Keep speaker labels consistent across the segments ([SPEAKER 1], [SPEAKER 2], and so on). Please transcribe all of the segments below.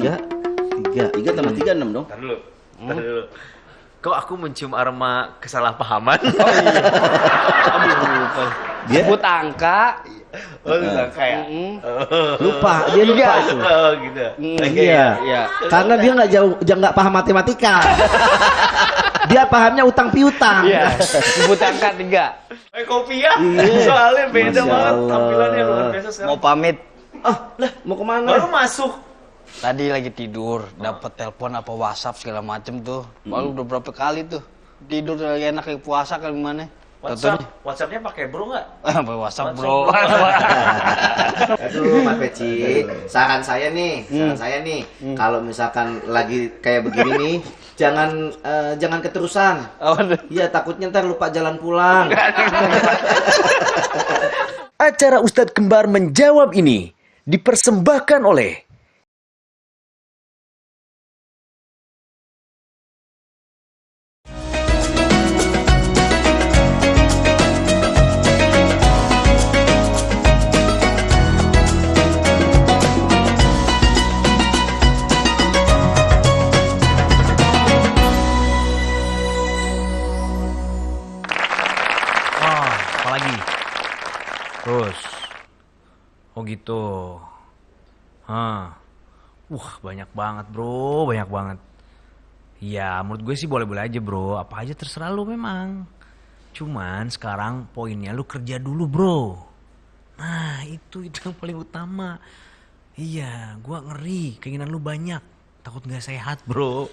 [SPEAKER 1] 3 tambah 3 6 dong.
[SPEAKER 2] Ntar dulu. Kok aku mencium aroma kesalahpahaman?
[SPEAKER 3] Oh iya. Aduh, lupa.
[SPEAKER 1] Dia
[SPEAKER 3] Sebut angka.
[SPEAKER 2] Oh, angka ya?
[SPEAKER 1] lupa, dia lupa itu.
[SPEAKER 2] Oh, gitu.
[SPEAKER 1] Iya. Karena dia nggak paham matematika. Dia pahamnya utang piutang.
[SPEAKER 3] Iya. Sebut angka 3.
[SPEAKER 2] Kopi ya?
[SPEAKER 1] Iya.
[SPEAKER 2] Soalnya beda
[SPEAKER 1] Masya
[SPEAKER 2] banget
[SPEAKER 1] Allah.
[SPEAKER 2] tampilannya luar biasa sekarang.
[SPEAKER 3] Mau pamit.
[SPEAKER 1] Lah, mau kemana?
[SPEAKER 2] Baru masuk.
[SPEAKER 3] Tadi lagi tidur, dapat telepon apa WhatsApp segala macem tuh. Baru udah berapa kali tuh. Tidur lagi enak kayak puasa kali mana.
[SPEAKER 2] WhatsAppnya pakai bro nggak?
[SPEAKER 3] WhatsApp bro.
[SPEAKER 1] Aduh, Mas Peci. Saran saya nih, kalau misalkan lagi kayak begini nih, jangan keterusan. Iya, takutnya ntar lupa jalan pulang.
[SPEAKER 4] Acara Ustadz Kembar menjawab ini dipersembahkan oleh
[SPEAKER 2] Apalagi? Terus. Oh gitu. Banyak banget bro, banyak banget. Ya menurut gue sih boleh-boleh aja bro, apa aja terserah lu memang. Cuman sekarang poinnya lu kerja dulu bro. Nah itu yang paling utama. Iya, gue ngeri, keinginan lu banyak. Takut gak sehat bro.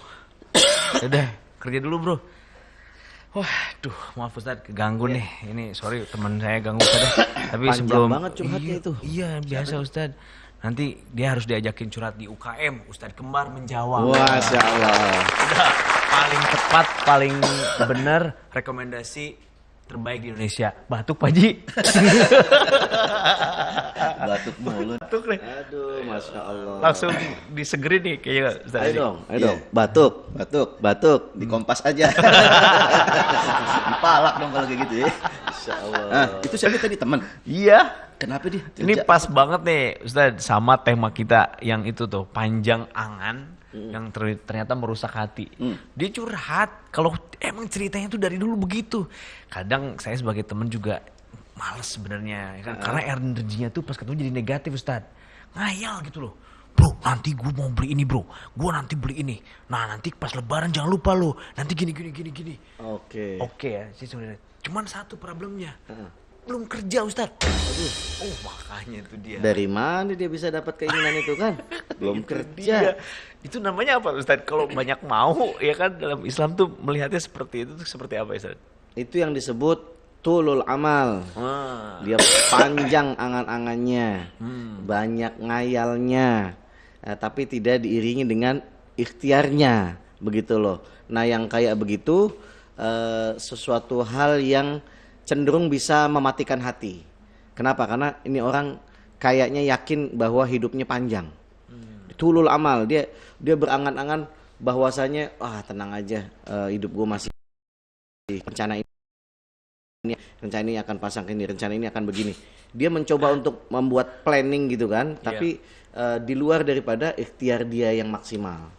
[SPEAKER 2] Udah, kerja dulu bro. Waduh, maaf Ustadz keganggu nih. Ini sorry teman saya ganggu Ustadz. Tapi
[SPEAKER 1] Panjang
[SPEAKER 2] sebelum
[SPEAKER 1] banget curhatnya itu.
[SPEAKER 2] Iya, biasa Ustadz. Nanti dia harus diajakin curhat di UKM, Ustadz Kembar menjawab.
[SPEAKER 1] Masya Allah.
[SPEAKER 2] Udah paling tepat, paling benar rekomendasi terbaik di Indonesia. Batuk Pak Ji.
[SPEAKER 1] Batuk mulut.
[SPEAKER 2] Batuk nih.
[SPEAKER 1] Aduh, Masya Allah.
[SPEAKER 2] Langsung disegerin nih kayaknya Ustadz.
[SPEAKER 1] Ayo dong. Batuk. Di Kompas aja. Dipalak dong kalau kayak gitu ya. Insya Allah. Nah, itu siapa tadi teman?
[SPEAKER 2] Iya.
[SPEAKER 1] Kenapa dia?
[SPEAKER 2] Ini pas banget nih Ustadz sama tema kita yang itu tuh panjang angan yang ternyata merusak hati. Dia curhat kalau emang ceritanya tuh dari dulu begitu. Kadang saya sebagai teman juga males sebenarnya kan karena energinya tuh pas ketemu jadi negatif Ustadz. Ngayal gitu loh. Bro, nanti gue mau beli ini bro. Gue nanti beli ini. Nah nanti pas lebaran jangan lupa lo. Nanti gini.
[SPEAKER 1] Oke
[SPEAKER 2] ya sih sebenarnya. Cuman satu problemnya. Belum kerja Ustadz. Aduh. Oh makanya itu dia.
[SPEAKER 1] Dari mana dia bisa dapat keinginan itu kan? Belum kerja.
[SPEAKER 2] Itu namanya apa Ustadz? Kalau banyak mau ya kan dalam Islam tuh melihatnya seperti itu tuh seperti apa Ustadz?
[SPEAKER 1] Itu yang disebut tulul amal. Dia panjang angan-angannya, banyak ngayalnya, tapi tidak diiringi dengan ikhtiarnya, begitu loh. Nah yang kayak begitu sesuatu hal yang cenderung bisa mematikan hati. Kenapa? Karena ini orang kayaknya yakin bahwa hidupnya panjang. Tulul amal, dia berangan-angan bahwasanya tenang aja, hidup gue masih rencana ini akan pasang ini, rencana ini akan begini. Dia mencoba untuk membuat planning gitu kan, tapi di luar daripada ikhtiar dia yang maksimal.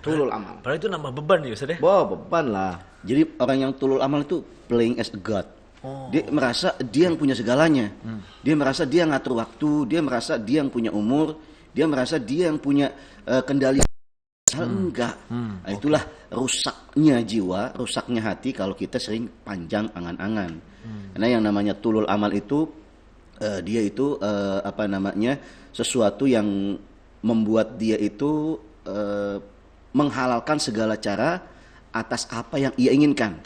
[SPEAKER 1] Tulul amal.
[SPEAKER 2] Padahal itu nambah beban ya Ustadz ya?
[SPEAKER 1] Beban lah.
[SPEAKER 5] Jadi orang yang tulul amal itu playing as a god. Dia merasa dia yang punya segalanya. Dia merasa dia ngatur waktu, dia merasa dia yang punya umur, dia merasa dia yang punya kendali. Enggak. Nah, itulah rusaknya jiwa, rusaknya hati kalau kita sering panjang angan-angan. Karena yang namanya tulul amal itu dia itu sesuatu yang membuat dia itu menghalalkan segala cara atas apa yang ia inginkan.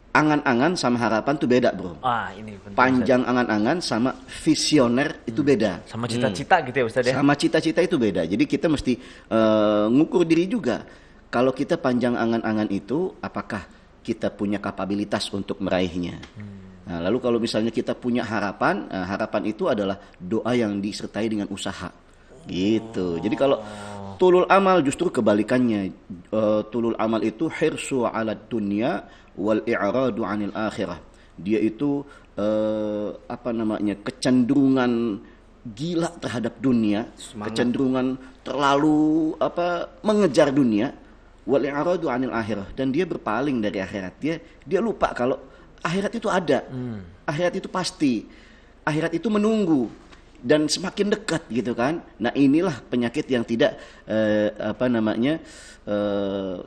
[SPEAKER 5] Angan-angan sama harapan itu beda bro.
[SPEAKER 2] Ini penting,
[SPEAKER 5] panjang angan-angan sama visioner itu beda.
[SPEAKER 2] Sama cita-cita gitu ya Ustadz ya?
[SPEAKER 5] Sama cita-cita itu beda. Jadi kita mesti ngukur diri juga. Kalau kita panjang angan-angan itu, apakah kita punya kapabilitas untuk meraihnya? Nah, lalu kalau misalnya kita punya harapan, harapan itu adalah doa yang disertai dengan usaha. Gitu. Jadi kalau tulul amal justru kebalikannya. Tulul amal itu hirsu ala dunya wal i'radu 'anil akhirah. Dia itu kecenderungan gila terhadap dunia, kecenderungan terlalu mengejar dunia, wal i'radu 'anil akhirah, dan dia berpaling dari akhirat. Dia lupa kalau akhirat itu ada. Akhirat itu pasti. Akhirat itu menunggu dan semakin dekat gitu kan. Nah, inilah penyakit yang tidak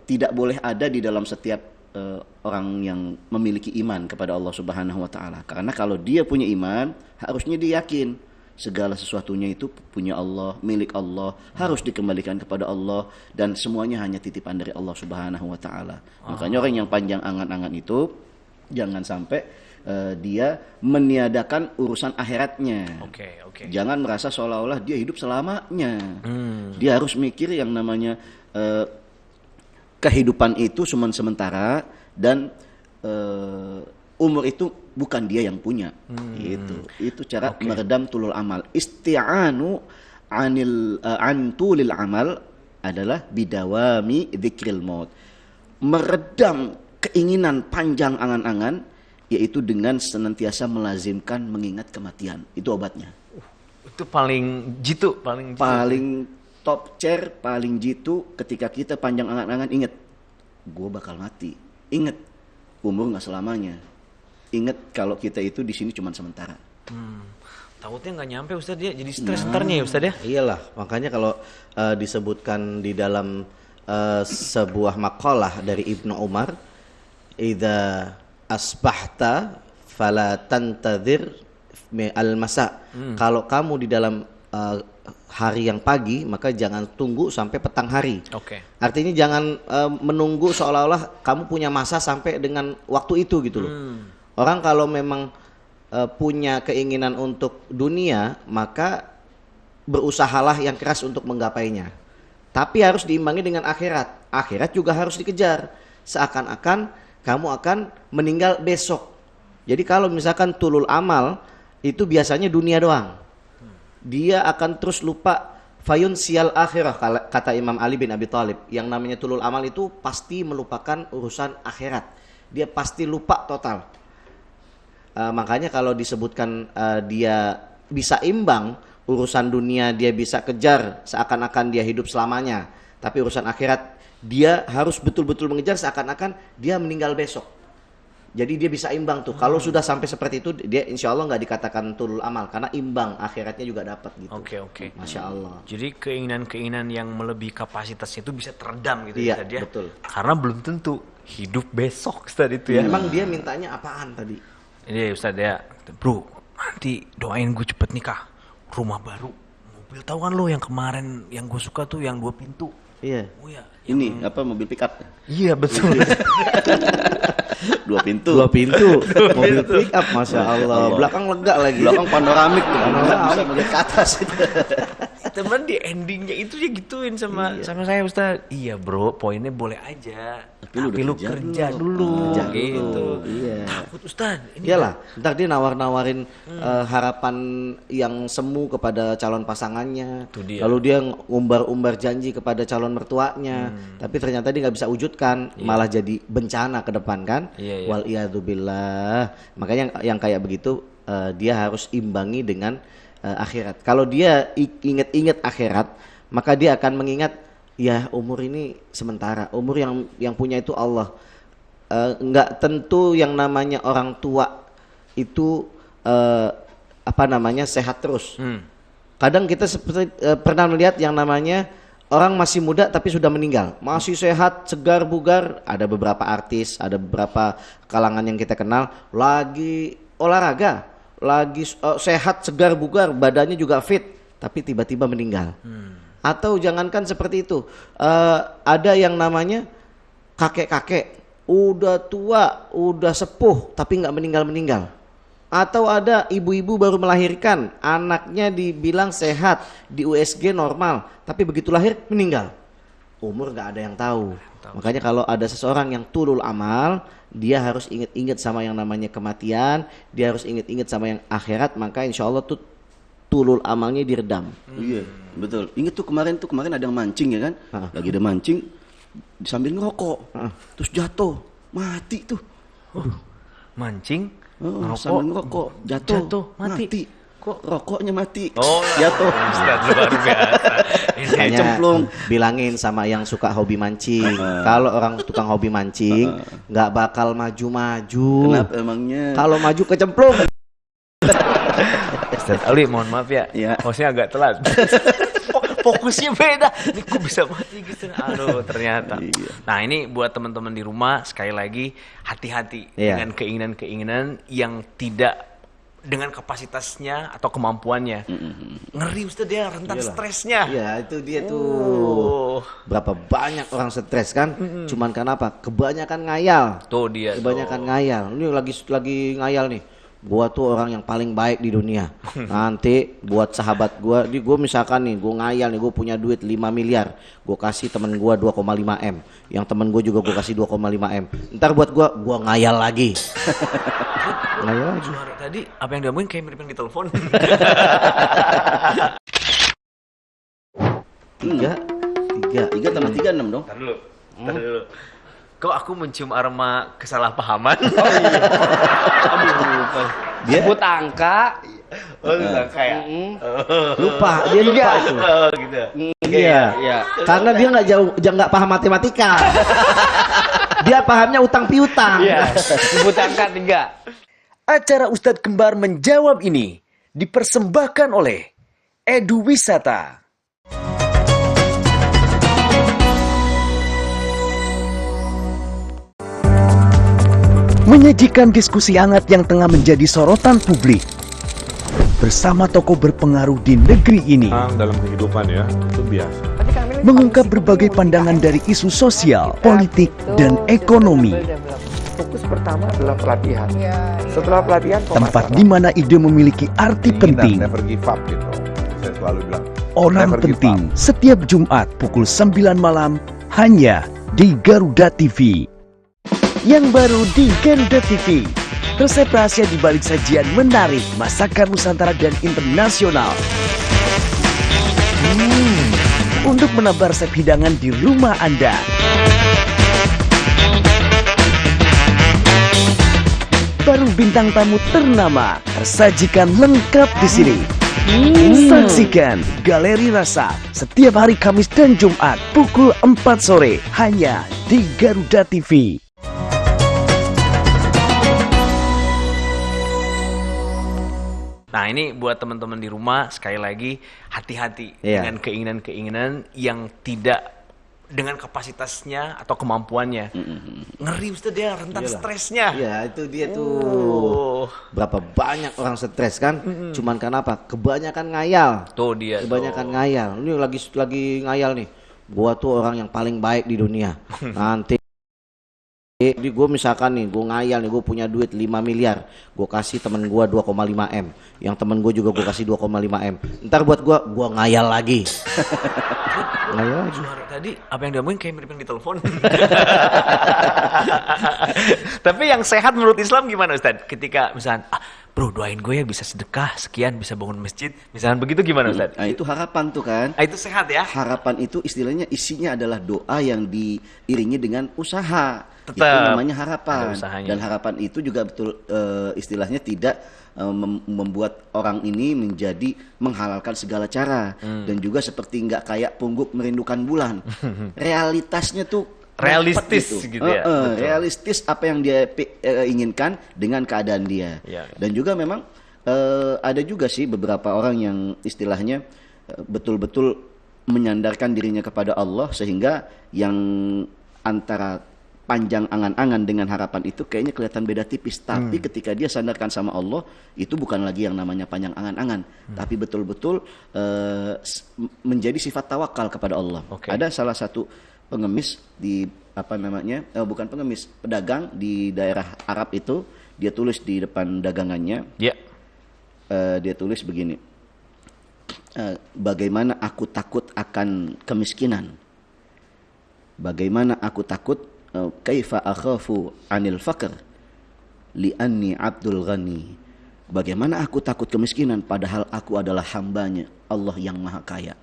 [SPEAKER 5] tidak boleh ada di dalam setiap orang yang memiliki iman kepada Allah Subhanahu wa taala. Karena kalau dia punya iman, harusnya dia yakin segala sesuatunya itu punya Allah, milik Allah, harus dikembalikan kepada Allah, dan semuanya hanya titipan dari Allah Subhanahu wa taala. Makanya orang yang panjang angan-angan itu jangan sampai dia meniadakan urusan akhiratnya.
[SPEAKER 2] Oke.
[SPEAKER 5] Jangan merasa seolah-olah dia hidup selamanya. Dia harus mikir yang namanya kehidupan itu cuma sementara, dan umur itu bukan dia yang punya. Itu cara meredam tulul amal. Isti'anu an tulil amal adalah bidawami dzikril maut. Meredam keinginan panjang angan-angan, yaitu dengan senantiasa melazimkan mengingat kematian. Itu obatnya.
[SPEAKER 2] Itu paling jitu.
[SPEAKER 5] Paling top chair, paling jitu ketika kita panjang angan-angan, ingat, gue bakal mati. Ingat, umur nggak selamanya. Ingat kalau kita itu di sini cuma sementara.
[SPEAKER 2] Takutnya nggak nyampe Ustaz, dia jadi stres ntarnya ya Ustaz ya.
[SPEAKER 1] Iyalah, makanya kalau disebutkan di dalam sebuah makalah dari Ibnu Umar, idza asbahta fala tantadhir al-masa. Kalau kamu di dalam hari yang pagi, maka jangan tunggu sampai petang hari. Artinya jangan menunggu seolah-olah kamu punya masa sampai dengan waktu itu gitu loh. Orang kalau memang punya keinginan untuk dunia, maka berusahalah yang keras untuk menggapainya. Tapi harus diimbangi dengan akhirat. Akhirat juga harus dikejar. Seakan-akan kamu akan meninggal besok. Jadi kalau misalkan tulul amal itu biasanya dunia doang. Dia akan terus lupa fayun sial akhirah, kata Imam Ali bin Abi Thalib. Yang namanya tulul amal itu pasti melupakan urusan akhirat. Dia pasti lupa total. Makanya kalau disebutkan dia bisa imbang, urusan dunia dia bisa kejar seakan-akan dia hidup selamanya. Tapi urusan akhirat dia harus betul-betul mengejar seakan-akan dia meninggal besok. Jadi dia bisa imbang tuh. Kalau sudah sampai seperti itu, dia insya Allah nggak dikatakan tulul amal, karena imbang, akhiratnya juga dapat gitu.
[SPEAKER 2] Oke.
[SPEAKER 1] Masya Allah.
[SPEAKER 2] Jadi keinginan-keinginan yang melebihi kapasitasnya itu bisa teredam gitu
[SPEAKER 1] Iya,
[SPEAKER 2] ya Ustaz ya.
[SPEAKER 1] betul.
[SPEAKER 2] Karena belum tentu hidup besok Ustaz itu ya.
[SPEAKER 1] Emang dia mintanya apaan tadi?
[SPEAKER 2] Ini Ustaz ya, bro, nanti doain gue cepet nikah, rumah baru, mobil, tahu kan lo yang kemarin yang gue suka tuh yang 2 pintu.
[SPEAKER 1] Iya.
[SPEAKER 2] Oh ya.
[SPEAKER 5] Ini mobil pick up?
[SPEAKER 2] Iya betul.
[SPEAKER 5] 2 pintu.
[SPEAKER 1] 2 pintu. Mobil pick up, Masya Allah. Belakang lega lagi.
[SPEAKER 5] Belakang panoramik tuh.
[SPEAKER 1] Panoramik.
[SPEAKER 5] Bisa ke atas itu.
[SPEAKER 2] Temen di endingnya itu dia gituin sama saya Ustaz. Iya bro, poinnya boleh aja. Tapi lu kerja dulu. Gitu.
[SPEAKER 1] Iya.
[SPEAKER 2] Takut Ustaz.
[SPEAKER 1] Iyalah, ntar dia nawar-nawarin harapan yang semu kepada calon pasangannya.
[SPEAKER 2] Dia.
[SPEAKER 1] Lalu dia ngumbar-umbar janji kepada calon mertuanya. Tapi ternyata dia nggak bisa wujudkan, malah jadi bencana ke depan kan.
[SPEAKER 2] Iya.
[SPEAKER 1] Wal iyadzubillah. Makanya yang kayak begitu dia harus imbangi dengan akhirat. Kalau dia ingat-ingat akhirat, maka dia akan mengingat, ya umur ini sementara. Umur yang punya itu Allah. Enggak tentu yang namanya orang tua itu sehat terus. Kadang kita seperti pernah melihat yang namanya orang masih muda tapi sudah meninggal, masih sehat, segar, bugar. Ada beberapa artis, ada beberapa kalangan yang kita kenal lagi olahraga, lagi sehat, segar, bugar, badannya juga fit, tapi tiba-tiba meninggal. Atau jangankan seperti itu, ada yang namanya kakek-kakek, udah tua, udah sepuh, tapi nggak meninggal-meninggal. Atau ada ibu-ibu baru melahirkan, anaknya dibilang sehat, di USG normal, tapi begitu lahir meninggal. Umur nggak ada yang tahu. Makanya kalau ada seseorang yang tulul amal, dia harus ingat-ingat sama yang namanya kematian, dia harus ingat-ingat sama yang akhirat, maka insya Allah tuh tulul amalnya diredam.
[SPEAKER 5] Iya, betul. Ingat tuh kemarin ada yang mancing ya kan? Lagi ada mancing sambil ngerokok. Terus jatuh, mati tuh.
[SPEAKER 2] Mancing,
[SPEAKER 5] sambil ngerokok, jatuh,
[SPEAKER 2] mati.
[SPEAKER 5] kok rokoknya mati.
[SPEAKER 2] Oh,
[SPEAKER 5] jatuh.
[SPEAKER 2] Ustaz luar biasa. Ini
[SPEAKER 1] Makanya
[SPEAKER 5] cemplung.
[SPEAKER 1] bilangin sama yang suka hobi mancing. Kalau orang tukang hobi mancing nggak bakal maju-maju.
[SPEAKER 5] Kenapa emangnya?
[SPEAKER 1] Kalau maju kecemplung.
[SPEAKER 2] Ustaz Ali, mohon maaf ya.
[SPEAKER 5] Ya.
[SPEAKER 2] Hostnya agak telat. Fokusnya beda. Ini kok bisa mati gitu. Aduh, ternyata.
[SPEAKER 5] Iya.
[SPEAKER 2] Nah, ini buat teman-teman di rumah sekali lagi hati-hati
[SPEAKER 1] Iya.
[SPEAKER 2] dengan keinginan-keinginan yang tidak dengan kapasitasnya atau kemampuannya. Ngeri Ustaz dia rentan stresnya.
[SPEAKER 1] Ya itu dia tuh.
[SPEAKER 2] Berapa
[SPEAKER 1] Berapa banyak orang stres kan? Cuman karena apa? Kebanyakan ngayal.
[SPEAKER 2] tuh dia.
[SPEAKER 1] Kebanyakan ngayal. Ini lagi ngayal nih. Gua tuh orang yang paling baik di dunia. Nanti buat sahabat gua, di gua misalkan nih, gua ngayal nih, gua punya duit 5 miliar. Gua kasih temen gua 2,5 M. Yang temen gua juga gua kasih 2,5 M. Ntar buat gua ngayal lagi. Ngayal lagi.
[SPEAKER 2] Suara tadi apa yang diomongin kayak mirip yang ditelepon.
[SPEAKER 5] Tiga tambah 36 dong.
[SPEAKER 2] Ntar dulu. Kok aku mencium aroma kesalahpahaman?
[SPEAKER 3] Dia sebut angka.
[SPEAKER 2] Oh, kayak.
[SPEAKER 1] Lupa, dia lupa itu.
[SPEAKER 2] Oh, gitu.
[SPEAKER 1] Iya.
[SPEAKER 3] Iya.
[SPEAKER 1] Karena dia nggak paham matematika. Dia pahamnya utang piutang.
[SPEAKER 3] Iya. Sebut angka 3.
[SPEAKER 4] Acara Ustadz Kembar menjawab ini dipersembahkan oleh Edu Wisata. Menyajikan diskusi hangat yang tengah menjadi sorotan publik. Bersama tokoh berpengaruh di negeri ini.
[SPEAKER 6] Dalam kehidupan ya, itu biasa.
[SPEAKER 4] Mengungkap berbagai pandangan dari isu sosial, politik, dan ekonomi.
[SPEAKER 7] Fokus pertama adalah pelatihan. Setelah pelatihan,
[SPEAKER 4] Tempat di mana ide memiliki arti penting.
[SPEAKER 6] Never give up gitu. Saya selalu bilang.
[SPEAKER 4] Orang
[SPEAKER 6] never give
[SPEAKER 4] penting setiap Jumat pukul 9 malam hanya di Garuda TV. Yang baru di Garuda TV, resep rahasia di balik sajian menarik masakan Nusantara dan internasional. Untuk menambah resep hidangan di rumah Anda. Baru bintang tamu ternama tersajikan lengkap di sini. Saksikan Galeri Rasa setiap hari Kamis dan Jumat pukul 4 sore hanya di Garuda TV.
[SPEAKER 2] Nah, ini buat teman-teman di rumah sekali lagi hati-hati
[SPEAKER 1] Iya.
[SPEAKER 2] dengan keinginan-keinginan yang tidak dengan kapasitasnya atau kemampuannya. Ngeri Ustaz dia rentan stresnya.
[SPEAKER 1] Ya itu dia tuh. Berapa banyak orang stres kan? Cuman karena apa? Kebanyakan ngayal.
[SPEAKER 2] Tuh dia.
[SPEAKER 1] Kebanyakan ngayal. Ini lagi ngayal nih. Gua tuh orang yang paling baik di dunia. Nanti di gue misalkan nih, gue ngayal nih, gue punya duit 5 miliar. Gue kasih temen gue 2,5 M. Yang temen gue juga gue kasih 2,5 M. Ntar buat gue ngayal lagi. Ngayal lagi.
[SPEAKER 2] Suara tadi apa yang diomongin kayak mirip yang ditelepon. Tapi yang sehat menurut Islam gimana Ustaz? Ketika misalnya, bro doain gue ya bisa sedekah sekian, bisa bangun masjid. Misalnya begitu gimana Ustaz?
[SPEAKER 5] Nah, itu harapan tuh kan.
[SPEAKER 2] Itu sehat ya?
[SPEAKER 5] Harapan itu istilahnya isinya adalah doa yang diiringi dengan usaha.
[SPEAKER 2] Tetap
[SPEAKER 5] Itu namanya harapan.
[SPEAKER 2] ada usahanya.
[SPEAKER 5] Dan harapan itu juga betul istilahnya tidak membuat orang ini menjadi menghalalkan segala cara dan juga seperti nggak kayak pungguk merindukan bulan. Realitasnya tuh
[SPEAKER 2] Realistis
[SPEAKER 5] dapet
[SPEAKER 2] gitu ya, betul.
[SPEAKER 5] Realistis apa yang dia inginkan dengan keadaan dia.
[SPEAKER 2] Ya.
[SPEAKER 5] Dan juga memang ada juga sih beberapa orang yang istilahnya betul-betul menyandarkan dirinya kepada Allah sehingga yang antara panjang angan-angan dengan harapan itu kayaknya kelihatan beda tipis. Tapi ketika dia sandarkan sama Allah, itu bukan lagi yang namanya panjang angan-angan, tapi betul-betul menjadi sifat tawakal kepada Allah.
[SPEAKER 2] Oke.
[SPEAKER 5] Ada salah satu pengemis di bukan pengemis, pedagang di daerah Arab itu, dia tulis di depan dagangannya,
[SPEAKER 2] Ya.
[SPEAKER 5] dia tulis begini, bagaimana aku takut akan kemiskinan, bagaimana aku takut, kaifa akhafu anil faqr li'anni abdul ghani, bagaimana aku takut kemiskinan padahal aku adalah hambanya Allah yang maha kaya.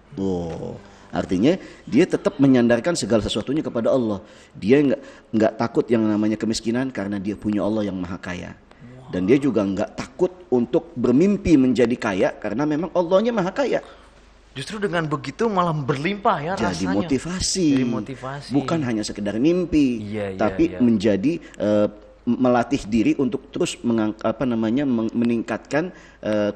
[SPEAKER 5] Artinya dia tetap menyandarkan segala sesuatunya kepada Allah. Dia nggak takut yang namanya kemiskinan karena dia punya Allah yang maha kaya. Dan dia juga nggak takut untuk bermimpi menjadi kaya karena memang Allahnya maha kaya.
[SPEAKER 2] Justru dengan begitu malah berlimpah ya
[SPEAKER 5] Jadi
[SPEAKER 2] rasanya.
[SPEAKER 5] motivasi.
[SPEAKER 2] Jadi motivasi.
[SPEAKER 5] Bukan hanya sekedar mimpi,
[SPEAKER 2] Iya,
[SPEAKER 5] tapi
[SPEAKER 2] iya.
[SPEAKER 5] menjadi melatih diri untuk terus meningkatkan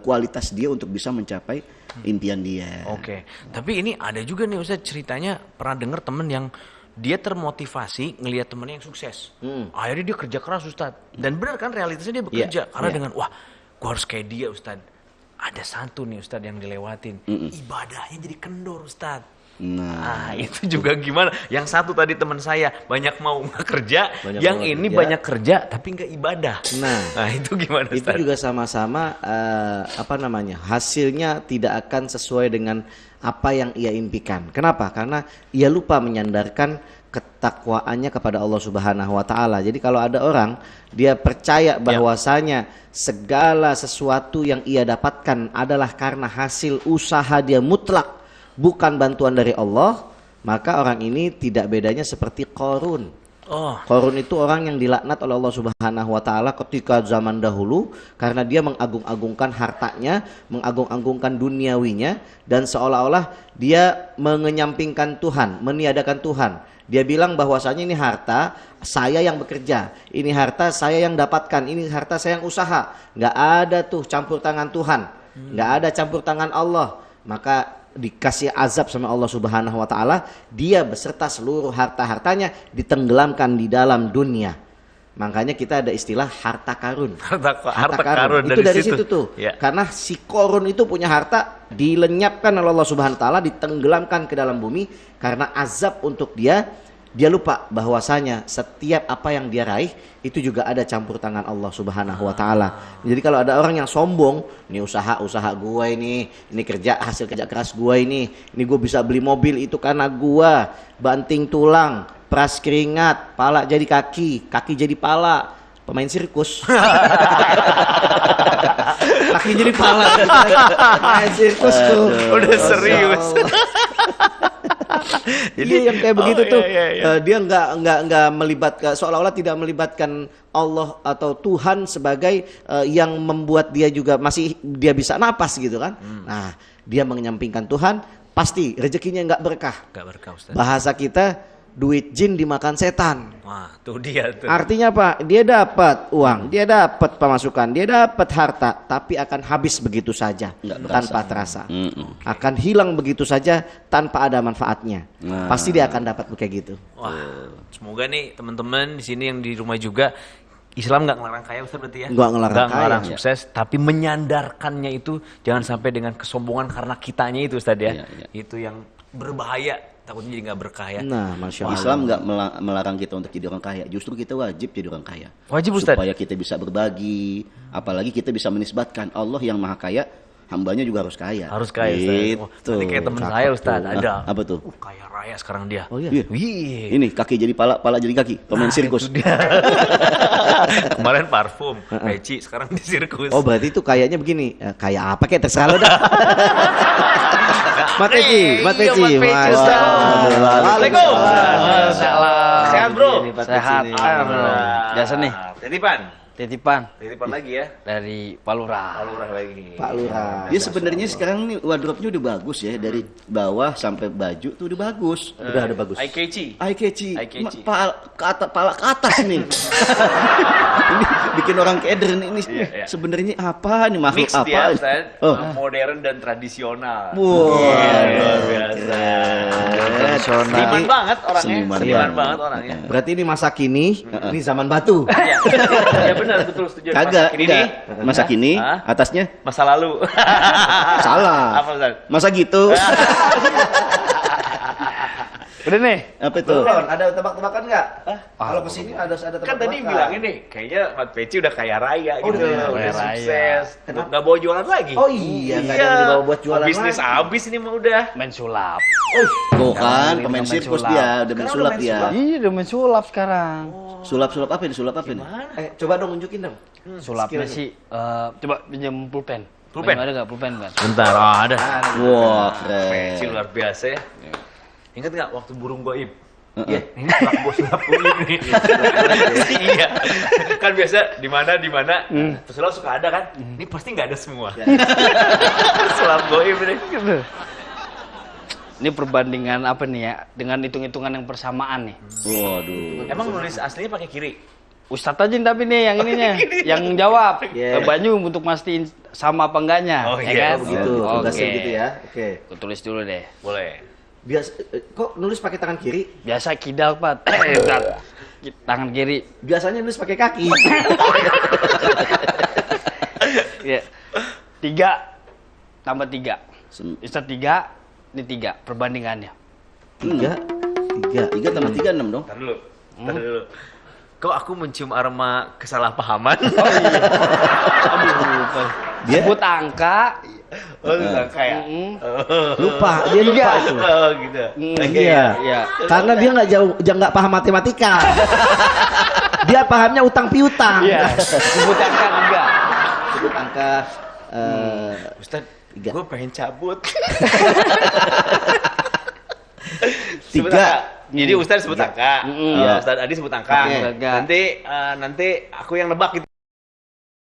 [SPEAKER 5] kualitas dia untuk bisa mencapai impian dia.
[SPEAKER 2] Oke, tapi ini ada juga nih Ustadz ceritanya pernah dengar temen yang dia termotivasi ngelihat temennya yang sukses. Akhirnya dia kerja keras Ustadz. Dan benar kan realitasnya dia bekerja. Karena dengan wah gua harus kayak dia Ustadz. Ada satu nih Ustadz yang dilewatin. Ibadahnya jadi kendor Ustadz. Nah itu juga gimana? Yang satu tadi teman saya banyak mau nggak kerja, yang ini banyak kerja tapi nggak ibadah. Nah itu gimana Ustaz?
[SPEAKER 1] Itu juga sama-sama hasilnya tidak akan sesuai dengan apa yang ia impikan. Kenapa? Karena ia lupa menyandarkan ketakwaannya kepada Allah Subhanahu wa taala. Jadi kalau ada orang dia percaya bahwasanya segala sesuatu yang ia dapatkan adalah karena hasil usaha dia mutlak, bukan bantuan dari Allah, maka orang ini tidak bedanya seperti Qarun. Qarun itu orang yang dilaknat oleh Allah Subhanahu wa taala ketika zaman dahulu karena dia mengagung-agungkan hartanya, mengagung-agungkan duniawinya, dan seolah-olah dia mengenyampingkan Tuhan, meniadakan Tuhan. Dia bilang bahwasanya ini harta saya yang bekerja, ini harta saya yang dapatkan, ini harta saya yang usaha. Nggak ada tuh campur tangan Tuhan, nggak ada campur tangan Allah. Maka dikasih azab sama Allah Subhanahu wa taala, dia beserta seluruh harta-hartanya ditenggelamkan di dalam dunia. Makanya kita ada istilah harta karun.
[SPEAKER 2] Harta karun
[SPEAKER 1] itu dari situ tuh. Ya. Karena si Qarun itu punya harta dilenyapkan oleh Allah Subhanahu wa taala, ditenggelamkan ke dalam bumi karena azab untuk dia. Dia lupa bahwasanya setiap apa yang dia raih itu juga ada campur tangan Allah Subhanahu wa taala. Jadi kalau ada orang yang sombong, ini usaha gue ini kerja hasil kerja keras gue ini gue bisa beli mobil itu karena gue banting tulang, peras keringat, pala jadi kaki jadi pala, pemain sirkus. Kaki jadi pala, pemain sirkus tuh.
[SPEAKER 2] Udah serius.
[SPEAKER 1] Jadi yang kayak begitu tuh dia nggak melibatkan, seolah-olah tidak melibatkan Allah atau Tuhan sebagai yang membuat dia juga masih dia bisa napas gitu kan. Nah dia menyampingkan Tuhan, pasti rezekinya nggak berkah.
[SPEAKER 2] Ustaz.
[SPEAKER 1] Bahasa kita duit jin dimakan setan.
[SPEAKER 2] Wah tuh dia tuh.
[SPEAKER 1] Artinya apa? Dia dapat uang, dia dapat pemasukan, dia dapat harta, tapi akan habis begitu saja tanpa terasa. Akan hilang begitu saja tanpa ada manfaatnya. Pasti dia akan dapat kayak gitu.
[SPEAKER 2] Wah, semoga nih teman-teman di sini yang di rumah juga Islam nggak ngelarang kaya Ustaz berarti ya?
[SPEAKER 1] Nggak ngelarang
[SPEAKER 2] sukses, tapi menyandarkannya itu jangan sampai dengan kesombongan karena kitanya itu Ustaz ya. Itu yang berbahaya. Takutnya jadi nggak berkah ya.
[SPEAKER 1] Nah, Masya Allah.
[SPEAKER 5] Islam nggak melarang kita untuk jadi orang kaya. Justru kita wajib jadi orang kaya.
[SPEAKER 2] Wajib Ustaz.
[SPEAKER 5] Supaya kita bisa berbagi. Apalagi kita bisa menisbatkan Allah yang maha kaya, hambanya juga harus kaya.
[SPEAKER 2] Harus kaya Ustaz. Nanti kayak teman saya Ustaz ada.
[SPEAKER 5] Apa tuh?
[SPEAKER 2] Kaya raya sekarang dia.
[SPEAKER 5] Oh iya.
[SPEAKER 2] Wih.
[SPEAKER 5] Ini kaki jadi pala, pala jadi kaki. Pemain sirkus.
[SPEAKER 2] Kemarin parfum, peci, sekarang di sirkus.
[SPEAKER 1] Oh berarti itu kayaknya begini. Kayak apa kayak terserah lo dah. Mat Peci.
[SPEAKER 2] Waalaikumsalam. Sehat bro.
[SPEAKER 3] Sehat. Biasa nih. Titipan
[SPEAKER 2] lagi ya.
[SPEAKER 3] dari Pak Lurah
[SPEAKER 2] lagi.
[SPEAKER 1] Pak Lurah.
[SPEAKER 5] Dia sebenarnya sekarang nih wardrobe-nya udah bagus ya, dari bawah sampai baju tuh udah bagus.
[SPEAKER 1] Udah ada bagus.
[SPEAKER 5] Eye catchy. Pala ke atas nih. Ini bikin orang keder nih. Ini sebenarnya apa nih, makhluk
[SPEAKER 2] Mix
[SPEAKER 5] apa?
[SPEAKER 2] dia Ustaz, modern dan tradisional.
[SPEAKER 5] Luar
[SPEAKER 2] biasa. Seniman banget orangnya.
[SPEAKER 1] Berarti ini masa kini, ini zaman batu.
[SPEAKER 2] Ya benar, betul setuju.
[SPEAKER 5] Kagak, masa kini, atasnya
[SPEAKER 2] masa lalu.
[SPEAKER 5] salah.
[SPEAKER 2] Apa Ustaz?
[SPEAKER 5] Masa gitu.
[SPEAKER 3] udah nih.
[SPEAKER 5] Apa itu?
[SPEAKER 1] Belum, ada tebak-tebakan nggak? Kalau kesini ada tebak-tebakan.
[SPEAKER 2] Kan tadi bilang ini, kayaknya Mat Peci udah kaya raya gitu.
[SPEAKER 1] udah
[SPEAKER 2] Udah
[SPEAKER 3] kaya raya.
[SPEAKER 2] sukses. Nggak bawa jualan lagi.
[SPEAKER 1] Oh iya, nggak ada yang dibawa buat jualan
[SPEAKER 2] bisnis
[SPEAKER 1] lagi.
[SPEAKER 2] abis ini mah udah.
[SPEAKER 3] Main sulap.
[SPEAKER 5] Tuh kan, pemain
[SPEAKER 3] main
[SPEAKER 5] sirkus
[SPEAKER 3] sulap.
[SPEAKER 5] dia, udah main sulap dia.
[SPEAKER 3] Iya udah main sulap sekarang.
[SPEAKER 5] Sulap-sulap apa ini? Sulap apa ini?
[SPEAKER 1] Coba dong nunjukin dong.
[SPEAKER 3] Sulapnya sih coba pinjam pulpen.
[SPEAKER 2] Pulpen?
[SPEAKER 3] Ada nggak pulpen kan?
[SPEAKER 2] Bentar, ada.
[SPEAKER 5] Wah, keren.
[SPEAKER 2] Peci luar biasa ya. Ingat nggak waktu burung goib? Iya, ini sulap ini. Iya. Kan biasa di mana terus lo suka ada kan? Ini pasti nggak ada semua. Sulap goib ini.
[SPEAKER 3] Ini perbandingan apa nih ya? Dengan hitung-hitungan yang persamaan nih.
[SPEAKER 5] Waduh.
[SPEAKER 2] Emang nulis aslinya pakai kiri?
[SPEAKER 3] Ustadz aja tapi nih yang ininya, yang jawab. Banyu untuk mastiin sama apa enggaknya.
[SPEAKER 2] Oh
[SPEAKER 3] ya
[SPEAKER 2] iya,
[SPEAKER 3] kan?
[SPEAKER 1] Gitu, tugasnya
[SPEAKER 3] Oke.
[SPEAKER 1] gitu ya. Oke.
[SPEAKER 3] Aku tulis dulu deh.
[SPEAKER 2] Boleh.
[SPEAKER 1] Biasa kok nulis pakai tangan kiri?
[SPEAKER 3] Biasa kidal, Pat. Tangan kiri.
[SPEAKER 1] Biasanya nulis pakai kaki.
[SPEAKER 3] Ya. 3 tambah 3. Ustadz 3, ini 3 perbandingannya.
[SPEAKER 1] 3
[SPEAKER 5] tambah 3 6 dong.
[SPEAKER 2] Ntar dulu. Kok aku mencium aroma kesalahpahaman?
[SPEAKER 3] Oh iya. Aduh, lupa.
[SPEAKER 1] Dia-
[SPEAKER 3] Sebut angka.
[SPEAKER 2] Oh, kayak.
[SPEAKER 1] lupa, dia lupa itu.
[SPEAKER 2] Oh, gitu.
[SPEAKER 1] Iya.
[SPEAKER 3] Iya.
[SPEAKER 1] Karena dia nggak paham matematika. Dia pahamnya utang piutang.
[SPEAKER 3] Iya. Sebut angka 3.
[SPEAKER 1] Sebut angka
[SPEAKER 2] Ustaz,
[SPEAKER 1] 3.
[SPEAKER 2] gue pengen cabut.
[SPEAKER 1] 3.
[SPEAKER 2] Jadi Ustaz sebut angka.
[SPEAKER 3] Iya.
[SPEAKER 2] Ustaz Adi sebut angka.
[SPEAKER 1] Oke.
[SPEAKER 2] Nanti aku yang nebak gitu.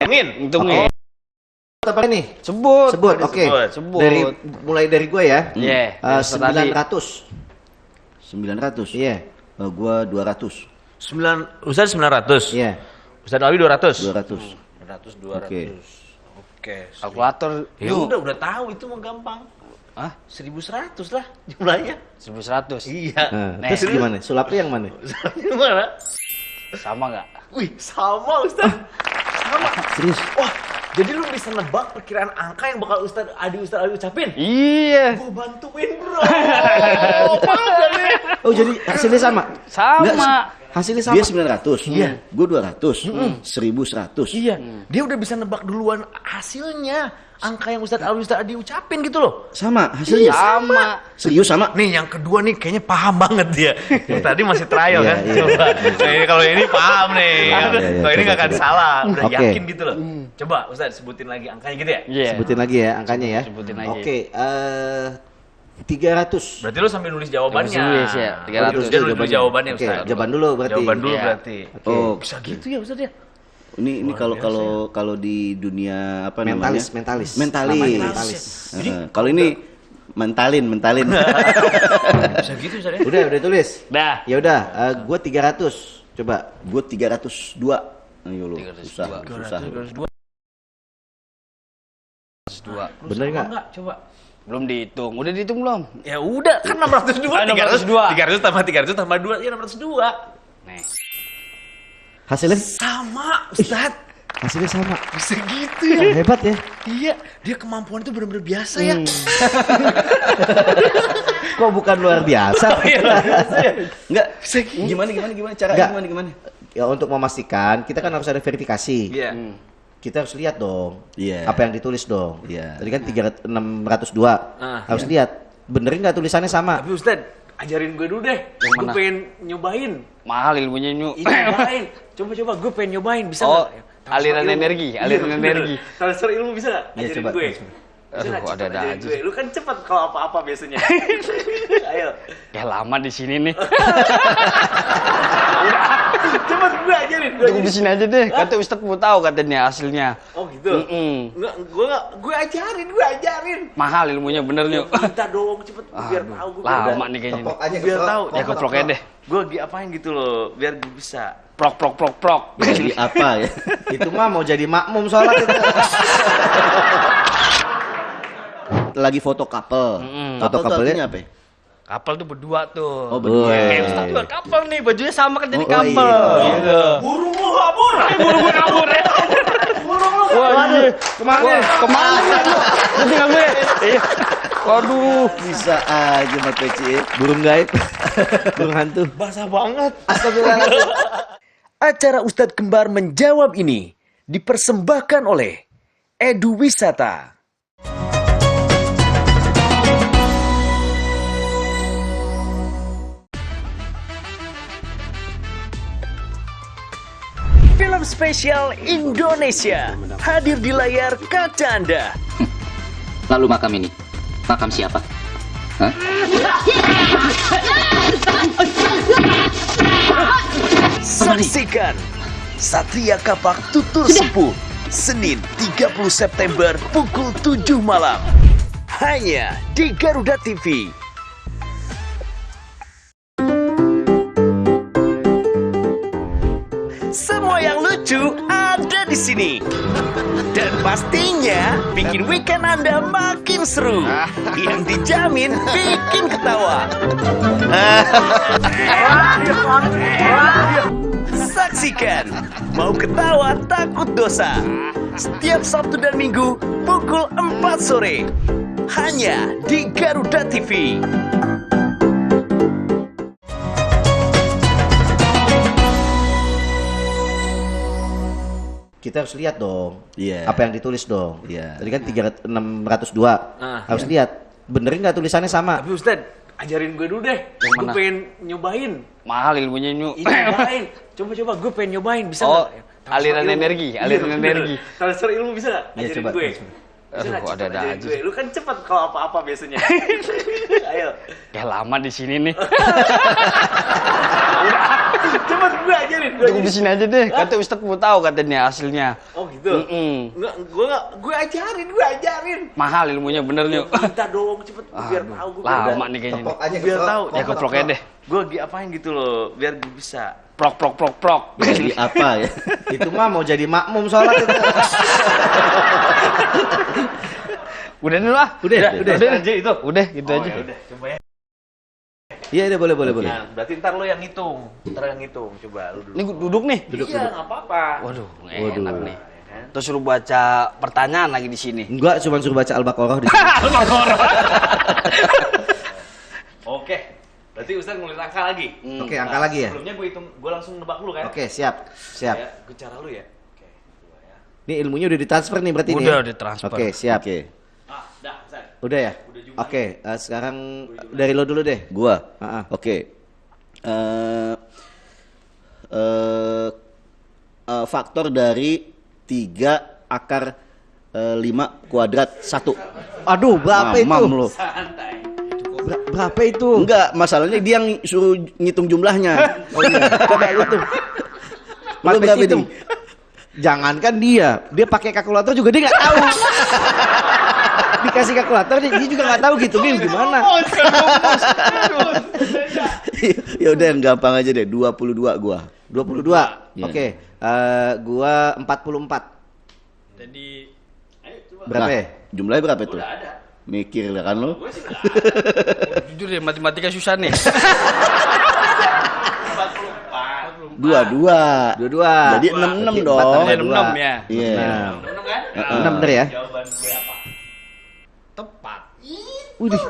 [SPEAKER 2] Hitungin.
[SPEAKER 3] Hitungin.
[SPEAKER 1] Apa nih?
[SPEAKER 3] Sebut.
[SPEAKER 1] Sebut. Oke.
[SPEAKER 3] Sebut.
[SPEAKER 1] Mulai dari gue ya.
[SPEAKER 3] Iya.
[SPEAKER 1] 900.
[SPEAKER 5] 900.
[SPEAKER 1] Iya.
[SPEAKER 5] Gua 200.
[SPEAKER 2] Ustaz 900.
[SPEAKER 1] Iya.
[SPEAKER 2] Ustaz Alwi 200.
[SPEAKER 5] 200.
[SPEAKER 2] 200.
[SPEAKER 5] Oke.
[SPEAKER 2] Oke.
[SPEAKER 3] Kalkulator.
[SPEAKER 2] Ya udah tahu itu mah gampang.
[SPEAKER 3] Hah?
[SPEAKER 2] 1100 lah jumlahnya.
[SPEAKER 3] 1100.
[SPEAKER 2] Iya.
[SPEAKER 1] Nah, terus gimana? Sulapnya yang mana?
[SPEAKER 2] Gimana?
[SPEAKER 3] Sama nggak?
[SPEAKER 2] Wih, sama Ustaz. Sama.
[SPEAKER 1] Serius?
[SPEAKER 2] Wah, jadi lu bisa nebak perkiraan angka yang bakal Ustaz Adi ucapin?
[SPEAKER 3] Iya.
[SPEAKER 2] Gua bantuin, Bro. Paham gak nih?
[SPEAKER 1] Oh, jadi hasilnya sama?
[SPEAKER 3] Sama.
[SPEAKER 1] Hasilnya sama?
[SPEAKER 5] Dia 900. Iya. Gua 200. 1100.
[SPEAKER 2] Iya, dia udah bisa nebak duluan hasilnya. Angka yang Ustaz Adi ucapin gitu loh.
[SPEAKER 5] Sama hasilnya.
[SPEAKER 3] Sama.
[SPEAKER 5] Serius sama?
[SPEAKER 2] Nih yang kedua nih kayaknya paham banget dia. Yang tadi masih trial kan.
[SPEAKER 1] Iya,
[SPEAKER 2] Coba. Nah, ini kalau ini paham nih. Kalau ini nggak akan salah. Udah
[SPEAKER 1] Oke.
[SPEAKER 2] yakin gitu loh. Coba Ustaz sebutin lagi angkanya gitu ya.
[SPEAKER 3] Iya.
[SPEAKER 1] Sebutin lagi ya angkanya ya.
[SPEAKER 3] Sebutin lagi.
[SPEAKER 1] Oke, 300.
[SPEAKER 2] Berarti lu sambil nulis jawabannya.
[SPEAKER 3] Nulis ya, 300.
[SPEAKER 2] Dia nulis jawabannya
[SPEAKER 1] Oke,
[SPEAKER 2] Ustaz.
[SPEAKER 1] jawaban dulu berarti.
[SPEAKER 2] Jawaban dulu
[SPEAKER 3] Iya.
[SPEAKER 2] berarti.
[SPEAKER 5] Oh,
[SPEAKER 2] Bisa gitu ya Ustaz ya.
[SPEAKER 5] ini kalau di dunia apa
[SPEAKER 1] Mentalis,
[SPEAKER 5] namanya?
[SPEAKER 1] mentalis.
[SPEAKER 5] Mentalis.
[SPEAKER 1] Namanya mentalis.
[SPEAKER 5] Kalau ini mentalin.
[SPEAKER 2] Bisa gitu Ustaz ya.
[SPEAKER 1] Udah tulis.
[SPEAKER 3] Dah.
[SPEAKER 1] Ya udah, gua 300. Coba.
[SPEAKER 5] Gue 302. Ayo lu,
[SPEAKER 3] 302.
[SPEAKER 5] susah.
[SPEAKER 3] 2.
[SPEAKER 1] Bener nggak?
[SPEAKER 2] Enggak, coba.
[SPEAKER 3] Belum dihitung. Udah dihitung belum?
[SPEAKER 2] Ya udah, kan 602.
[SPEAKER 3] 602.
[SPEAKER 2] 300 tambah 300 tambah 2, ya 602.
[SPEAKER 3] Nih.
[SPEAKER 1] Hasilnya?
[SPEAKER 2] Sama, Ustaz.
[SPEAKER 1] Hasilnya sama.
[SPEAKER 2] Bisa gitu ya.
[SPEAKER 1] Hebat ya.
[SPEAKER 2] Iya, dia kemampuan itu benar-benar biasa ya.
[SPEAKER 1] Kok bukan luar biasa?
[SPEAKER 5] Enggak, gimana cara
[SPEAKER 1] Enggak.
[SPEAKER 5] gimana?
[SPEAKER 1] Ya untuk memastikan, kita kan harus ada verifikasi.
[SPEAKER 2] Iya.
[SPEAKER 1] Kita harus lihat dong.
[SPEAKER 5] Iya.
[SPEAKER 1] Apa yang ditulis dong.
[SPEAKER 5] Iya.
[SPEAKER 1] Tadi kan 602. Harus lihat. Benerin nggak tulisannya sama?
[SPEAKER 2] Tapi Ustaz, ajarin gue dulu deh. Gue
[SPEAKER 3] mana?
[SPEAKER 2] pengen nyobain.
[SPEAKER 3] Mahal ilmunya nyu.
[SPEAKER 2] Nyobain. Coba gue pengen nyobain. Bisa
[SPEAKER 3] Oh,
[SPEAKER 2] nggak?
[SPEAKER 3] aliran energi, aliran energi.
[SPEAKER 2] Transfer ilmu bisa nggak?
[SPEAKER 1] Iya,
[SPEAKER 2] Ajarin
[SPEAKER 1] coba.
[SPEAKER 2] gue.
[SPEAKER 3] Aduh,
[SPEAKER 2] Bisa nggak? Cepet
[SPEAKER 3] ada-ada
[SPEAKER 2] ajarin
[SPEAKER 3] aja.
[SPEAKER 2] gue. Lu kan cepet kalau apa-apa biasanya. Ayo.
[SPEAKER 3] Ya lama di sini nih.
[SPEAKER 2] Cepet gue ajarin.
[SPEAKER 3] Tunggu di sini aja deh. Kata Ustadz mau tahu katanya hasilnya.
[SPEAKER 2] Oh gitu? Enggak, gue ajarin.
[SPEAKER 3] Mahal ilmunya bener nyu.
[SPEAKER 2] Minta dong cepet biar tahu gue.
[SPEAKER 3] Lama nih kayaknya.
[SPEAKER 1] Keprok aja,
[SPEAKER 2] Biar tahu.
[SPEAKER 3] Ya keprok aja deh.
[SPEAKER 2] Gue lagi apain gitu loh, biar gue bisa.
[SPEAKER 3] Prok.
[SPEAKER 5] Jadi apa ya?
[SPEAKER 1] Itu mah mau jadi makmum sholat itu.
[SPEAKER 5] Lagi foto couple.
[SPEAKER 1] Foto
[SPEAKER 5] Couple tuh
[SPEAKER 1] couple-nya
[SPEAKER 5] artinya apa ya?
[SPEAKER 3] Kapal tuh berdua tuh.
[SPEAKER 5] Oh, berdua.
[SPEAKER 3] Kayak Ustadz juga kapal nih, bajunya sama kan jadi
[SPEAKER 5] Oh,
[SPEAKER 3] kapal.
[SPEAKER 5] iya.
[SPEAKER 3] Gitu.
[SPEAKER 2] Burung lu kabur.
[SPEAKER 3] Burung gue kabur ya. Wah, iya. Kemana? Kemana? Lu tinggal gue. Iya. Waduh.
[SPEAKER 5] Bisa aja Mas Peci.
[SPEAKER 1] Burung gaib. Burung hantu.
[SPEAKER 2] Basah banget.
[SPEAKER 4] Acara Ustadz Kembar Menjawab ini dipersembahkan oleh Edu Wisata. Film spesial Indonesia hadir di layar kaca Anda.
[SPEAKER 8] Lalu makam ini, makam siapa? Hah?
[SPEAKER 4] Saksikan Satria Kapak Tutur Sepuh Senin 30 September pukul 7 malam hanya di Garuda TV. Semua yang lucu ada di sini. Dan pastinya bikin weekend Anda makin seru. Yang dijamin bikin ketawa. Saksikan Mau Ketawa Takut Dosa setiap Sabtu dan Minggu pukul 4 sore hanya di Garuda TV.
[SPEAKER 1] Kita harus lihat dong.
[SPEAKER 5] Iya.
[SPEAKER 1] Apa yang ditulis dong.
[SPEAKER 5] Iya.
[SPEAKER 1] Tadi kan 602. Harus lihat. Benerin nggak tulisannya sama?
[SPEAKER 2] Tapi Ustad, ajarin gue dulu deh. Gue
[SPEAKER 3] mana?
[SPEAKER 2] pengen nyobain.
[SPEAKER 3] Mahal ilmunya nyu.
[SPEAKER 2] Nyobain. Coba gue pengen nyobain. Bisa
[SPEAKER 3] Oh,
[SPEAKER 2] nggak?
[SPEAKER 3] aliran energi, aliran energi.
[SPEAKER 2] Transfer ilmu bisa nggak?
[SPEAKER 1] Iya,
[SPEAKER 2] Ajarin
[SPEAKER 1] coba.
[SPEAKER 2] gue. Bisa nggak
[SPEAKER 3] Aduh,
[SPEAKER 2] cepet
[SPEAKER 3] ada-ada
[SPEAKER 2] ajarin
[SPEAKER 3] aja.
[SPEAKER 2] gue? Lu kan cepet kalau apa-apa biasanya. Ayo.
[SPEAKER 3] Ya lama di sini nih.
[SPEAKER 2] Cepet gue ajarin.
[SPEAKER 3] Tunggu di sini aja deh. Kata Ustadz mau tahu katanya hasilnya.
[SPEAKER 2] Oh gitu? Enggak, gue ajarin.
[SPEAKER 3] Mahal ilmunya bener nyu.
[SPEAKER 2] Minta dong cepet biar tahu gue.
[SPEAKER 3] Lama nih kayaknya.
[SPEAKER 1] Tepok aja
[SPEAKER 2] Biar tahu.
[SPEAKER 3] Ya keprok aja deh.
[SPEAKER 2] Gue lagi apain gitu loh, biar gue bisa.
[SPEAKER 3] Prok prok prok prok.
[SPEAKER 5] Jadi apa ya?
[SPEAKER 1] Itu mah mau jadi makmum sholat itu.
[SPEAKER 3] Udah nih lah.
[SPEAKER 1] Udah
[SPEAKER 2] aja itu.
[SPEAKER 3] Udah gitu aja.
[SPEAKER 2] Ya udah, coba ya.
[SPEAKER 1] Iya, boleh.
[SPEAKER 2] Nah, berarti ntar lo yang ngitung. Coba lu dulu.
[SPEAKER 3] Ini gua duduk nih.
[SPEAKER 2] Iya, nggak apa-apa.
[SPEAKER 3] Waduh, enak nih. Terus suruh baca pertanyaan lagi di sini.
[SPEAKER 1] Enggak, cuma suruh baca Al-Baqarah di sini.
[SPEAKER 2] Oke. Berarti Ustaz ngulit angka lagi.
[SPEAKER 1] Oke, angka lagi ya?
[SPEAKER 2] Sebelumnya gue langsung nebak dulu kan?
[SPEAKER 1] Oke, siap.
[SPEAKER 2] Ya, gue cara lu ya. Oke.
[SPEAKER 1] Ini ilmunya udah ditransfer nih berarti nih.
[SPEAKER 3] Udah
[SPEAKER 1] ya?
[SPEAKER 3] ditransfer.
[SPEAKER 1] Oke, siap.
[SPEAKER 5] Oke.
[SPEAKER 2] Dah, Ustaz.
[SPEAKER 1] Udah ya?
[SPEAKER 2] Udah jumlah.
[SPEAKER 1] Oke, sekarang dari lo dulu deh.
[SPEAKER 5] Gua.
[SPEAKER 1] Ah.
[SPEAKER 5] Oke. Faktor dari 3 akar 5 kuadrat 1.
[SPEAKER 1] Aduh, berapa itu?
[SPEAKER 5] Mamam lo.
[SPEAKER 2] Santai.
[SPEAKER 1] Berapa itu?
[SPEAKER 5] Enggak, masalahnya dia yang suruh ngitung jumlahnya.
[SPEAKER 1] Oh iya, coba hitung.
[SPEAKER 5] Lu berapa
[SPEAKER 1] hitung. Jangankan dia pakai kalkulator juga dia nggak tahu. Dikasih kalkulator dia juga nggak tahu gitungin gimana.
[SPEAKER 5] Ya udah yang gampang aja deh, 22 gua.
[SPEAKER 1] 22.
[SPEAKER 5] Iya.
[SPEAKER 1] Oke, gua 44.
[SPEAKER 2] Jadi, ayo coba.
[SPEAKER 1] Berapa ya?
[SPEAKER 5] Jumlahnya berapa itu?
[SPEAKER 2] Udah ada.
[SPEAKER 5] Mikir lah kan lo.
[SPEAKER 2] Gue sih nggak ada.
[SPEAKER 3] Jujur deh matematika susah nih.
[SPEAKER 2] 44.
[SPEAKER 1] 22.
[SPEAKER 5] Jadi
[SPEAKER 1] Wah,
[SPEAKER 5] 66
[SPEAKER 1] berarti
[SPEAKER 5] dong.
[SPEAKER 1] 4 tambah
[SPEAKER 3] Ada
[SPEAKER 1] 2.
[SPEAKER 3] 6 ya.
[SPEAKER 5] Iya.
[SPEAKER 2] 6 kan?
[SPEAKER 1] 6 bener ya?
[SPEAKER 2] Jawaban gue apa? Tepat.
[SPEAKER 1] Widih.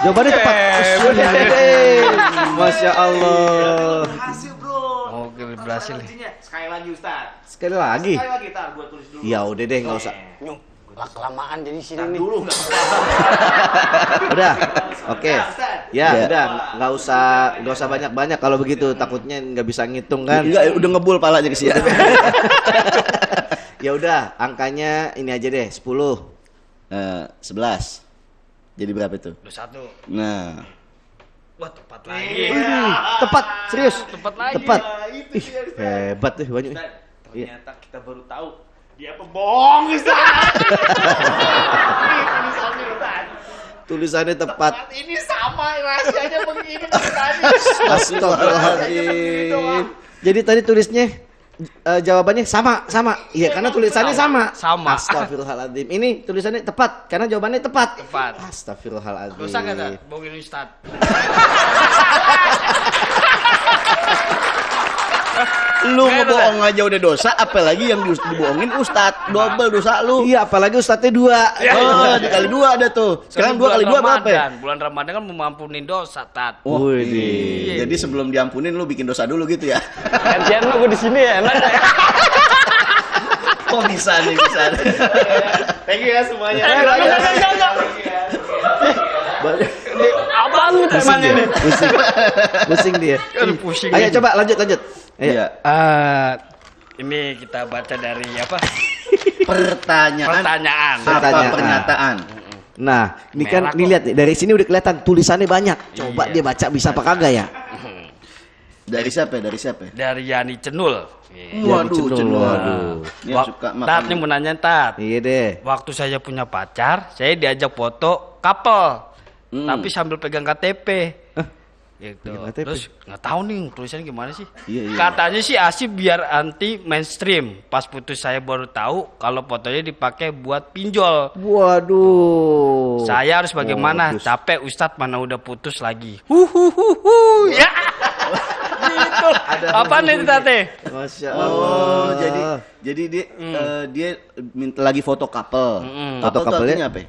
[SPEAKER 1] Jawabannya tepat. Masya Allah.
[SPEAKER 2] Berhasil, bro.
[SPEAKER 3] Oke, berhasil nih.
[SPEAKER 2] Kuncinya. Sekali lagi, Ustaz.
[SPEAKER 1] Sekali lagi.
[SPEAKER 2] Sekali lagi, tar gue tulis dulu.
[SPEAKER 1] Ya udah deh, nggak usah.
[SPEAKER 3] Nyung, lah kelamaan jadi sini
[SPEAKER 2] Tar
[SPEAKER 3] nih.
[SPEAKER 2] dulu nggak
[SPEAKER 1] Udah. Oke.
[SPEAKER 2] Ya,
[SPEAKER 1] Ya, udah. Nggak usah banyak-banyak kalau begitu. Takutnya nggak bisa ngitung kan.
[SPEAKER 5] Enggak, udah ngebul palanya ke sini.
[SPEAKER 1] Ya udah, angkanya ini aja deh, 10.
[SPEAKER 5] 11. Jadi berapa itu?
[SPEAKER 3] 21.
[SPEAKER 5] Nah,
[SPEAKER 3] Wah, tepat lagi.
[SPEAKER 1] Tepat, serius.
[SPEAKER 3] Tepat lagi.
[SPEAKER 1] Tepat.
[SPEAKER 2] itu dia, Ustaz.
[SPEAKER 1] Hebat tuh banyak.
[SPEAKER 2] Ustaz, ternyata kita baru tahu dia pembohong, Ustaz. Ini tulisannya, Ustaz.
[SPEAKER 1] Tulisannya tepat.
[SPEAKER 2] Ini sama rahasianya begini tadi.
[SPEAKER 1] Astagfirullahaladzim. Jadi tadi tulisnya jawabannya sama. Iya, karena tulisannya sama.
[SPEAKER 3] Sama.
[SPEAKER 1] Astagfirullahaladzim. Ini tulisannya tepat karena jawabannya tepat.
[SPEAKER 3] Tepat.
[SPEAKER 1] Astagfirullahaladzim.
[SPEAKER 3] Dosa nggak dah? Bohongin Ustadz.
[SPEAKER 5] lu ngebohong aja udah dosa, apalagi yang dibohongin Ustadz, double dosa lu.
[SPEAKER 1] Iya, apalagi ustadznya 2.
[SPEAKER 5] Oh, dikali 2 ada tuh. Sekarang 2 kali 2 berapa ya?
[SPEAKER 3] Bulan Ramadan kan mengampunin dosa, Tat.
[SPEAKER 1] Wih.
[SPEAKER 5] Jadi sebelum diampunin lu bikin dosa dulu gitu ya.
[SPEAKER 3] Gantian lu di sini ya, enak ya.
[SPEAKER 5] Oh bisa nih, bisa.
[SPEAKER 2] Thank you ya semuanya.
[SPEAKER 3] Apa lu temanya nih?
[SPEAKER 1] Pusing dia.
[SPEAKER 3] Aduh, pusing.
[SPEAKER 1] Ayo coba lanjut. Ayo.
[SPEAKER 5] Iya.
[SPEAKER 3] Ini kita baca dari apa?
[SPEAKER 5] Pertanyaan.
[SPEAKER 3] Pertanyaan.
[SPEAKER 5] Apa
[SPEAKER 1] Pertanyaan.
[SPEAKER 5] pernyataan?
[SPEAKER 1] Nah, ini kan
[SPEAKER 3] Merah kok.
[SPEAKER 1] dilihat nih, dari sini udah kelihatan tulisannya banyak. Coba dia baca bisa apa kagak ya?
[SPEAKER 5] Dari siapa? Dari siapa?
[SPEAKER 3] Dari Yani Cenul.
[SPEAKER 5] Waduh, Cenul.
[SPEAKER 1] Waduh.
[SPEAKER 5] Dia suka
[SPEAKER 3] Tat, nih
[SPEAKER 5] makan.
[SPEAKER 3] mau nanya Tat.
[SPEAKER 1] Iya deh.
[SPEAKER 3] Waktu saya punya pacar, saya diajak foto couple. Tapi sambil pegang KTP. Gitu.
[SPEAKER 1] Pegang KTP?
[SPEAKER 3] Terus nggak tahu nih tulisannya gimana sih.
[SPEAKER 5] Iya, iya.
[SPEAKER 3] Katanya sih asik biar anti mainstream. Pas putus saya baru tahu kalau fotonya dipakai buat pinjol.
[SPEAKER 1] Waduh.
[SPEAKER 3] Saya harus bagaimana?
[SPEAKER 1] Modus.
[SPEAKER 3] Capek Ustadz, mana udah putus lagi. Ya. Gitu. Apa nih Tate?
[SPEAKER 1] Masya
[SPEAKER 5] Oh,
[SPEAKER 1] Allah.
[SPEAKER 5] jadi dia minta lagi foto couple.
[SPEAKER 1] Foto
[SPEAKER 5] Couple tuh
[SPEAKER 1] couple-nya?
[SPEAKER 5] artinya apa? Ya?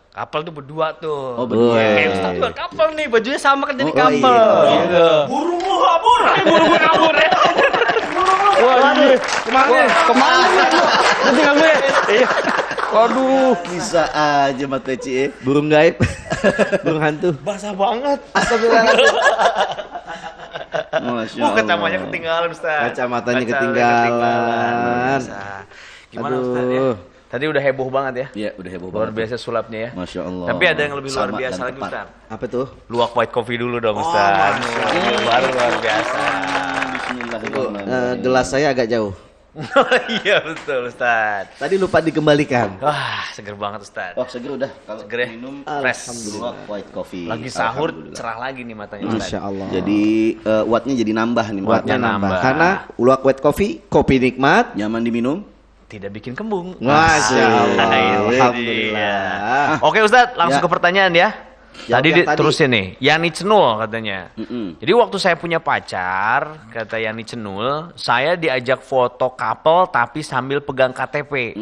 [SPEAKER 3] Couple tuh berdua tuh.
[SPEAKER 5] Oh, berdua.
[SPEAKER 3] Kayak Ustadz juga couple nih, bajunya sama kan jadi
[SPEAKER 5] Oh,
[SPEAKER 3] couple.
[SPEAKER 5] iya.
[SPEAKER 3] Gitu. Burung gua kabur. Burung gua kabur ya. Wah, kemana? Kemana? Nanti kamu ya. Iya. Waduh.
[SPEAKER 5] Bisa aja Mat Peci ya.
[SPEAKER 1] Burung gaib. Burung hantu.
[SPEAKER 3] Basah banget.
[SPEAKER 5] Masya
[SPEAKER 3] Kacamanya
[SPEAKER 5] Allah.
[SPEAKER 3] ketinggalan Ustaz.
[SPEAKER 1] Kacamatanya ketinggalan.
[SPEAKER 2] Bisa. Gimana
[SPEAKER 1] Aduh.
[SPEAKER 2] Ustaz ya? Tadi udah heboh banget ya.
[SPEAKER 5] Iya, udah heboh
[SPEAKER 2] Luar
[SPEAKER 5] banget.
[SPEAKER 2] biasa sulapnya ya.
[SPEAKER 5] Masya Allah.
[SPEAKER 2] Tapi ada yang lebih luar
[SPEAKER 5] Sama
[SPEAKER 2] biasa
[SPEAKER 5] dan
[SPEAKER 2] lagi
[SPEAKER 5] tepat.
[SPEAKER 2] Ustaz.
[SPEAKER 1] Apa tuh?
[SPEAKER 2] Luwak white coffee dulu dong Ustaz. Baru luar biasa.
[SPEAKER 5] Bismillahirrahmanirrahim.
[SPEAKER 1] Gelas saya agak jauh.
[SPEAKER 2] Iya betul Ustaz.
[SPEAKER 1] Tadi lupa dikembalikan.
[SPEAKER 2] Wah seger banget Ustaz.
[SPEAKER 5] Oh, seger udah. Kalau
[SPEAKER 2] Seger ya?
[SPEAKER 5] minum
[SPEAKER 2] Fresh.
[SPEAKER 5] luwak white coffee.
[SPEAKER 2] Lagi sahur
[SPEAKER 5] Alhamdulillah.
[SPEAKER 2] cerah lagi nih matanya Ustaz.
[SPEAKER 1] Masya Allah.
[SPEAKER 5] Jadi wattnya jadi nambah nih.
[SPEAKER 1] Wattnya
[SPEAKER 2] Wattnya
[SPEAKER 1] nambah.
[SPEAKER 2] nambah.
[SPEAKER 1] Karena luwak white coffee, kopi nikmat.
[SPEAKER 5] Nyaman diminum.
[SPEAKER 2] Tidak bikin kembung.
[SPEAKER 1] Masya Allah.
[SPEAKER 2] Itu
[SPEAKER 1] Alhamdulillah.
[SPEAKER 2] dia. Oke Ustadz, langsung
[SPEAKER 5] Ya.
[SPEAKER 2] ke pertanyaan ya.
[SPEAKER 1] Jawab
[SPEAKER 2] Tadi
[SPEAKER 1] yang tadi.
[SPEAKER 2] terusin nih, Yani Cenul katanya.
[SPEAKER 5] Mm-mm.
[SPEAKER 2] Jadi waktu saya punya pacar, kata Yani Cenul, saya diajak foto couple tapi sambil pegang KTP.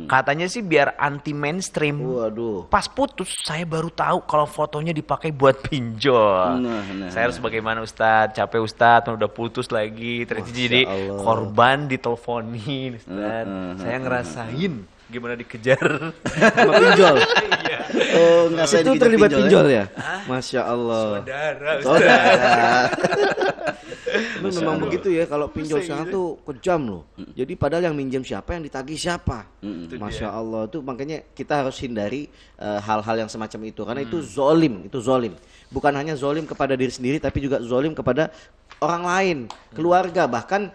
[SPEAKER 2] Katanya sih biar anti mainstream.
[SPEAKER 1] Waduh.
[SPEAKER 2] Pas putus, saya baru tahu kalau fotonya dipakai buat pinjol.
[SPEAKER 5] Nah.
[SPEAKER 2] Saya harus bagaimana Ustadz? Capek Ustadz, udah putus lagi. Ternyata jadi
[SPEAKER 1] Allah.
[SPEAKER 2] korban diteleponin Ustadz. Saya ngerasain gimana dikejar.
[SPEAKER 1] Sama pinjol.
[SPEAKER 5] Oh, nggak saya
[SPEAKER 1] Itu
[SPEAKER 5] dikejar
[SPEAKER 1] terlibat
[SPEAKER 5] pinjol,
[SPEAKER 1] pinjol ya? Masya Allah.
[SPEAKER 2] Saudara,
[SPEAKER 1] Memang begitu ya, kalau pinjol sekarang tuh kejam loh. Jadi padahal yang minjem siapa, yang ditagih siapa. Masya Allah, tuh makanya kita harus hindari hal-hal yang semacam itu. Karena itu zolim. Bukan hanya zolim kepada diri sendiri, tapi juga zolim kepada orang lain, keluarga. Bahkan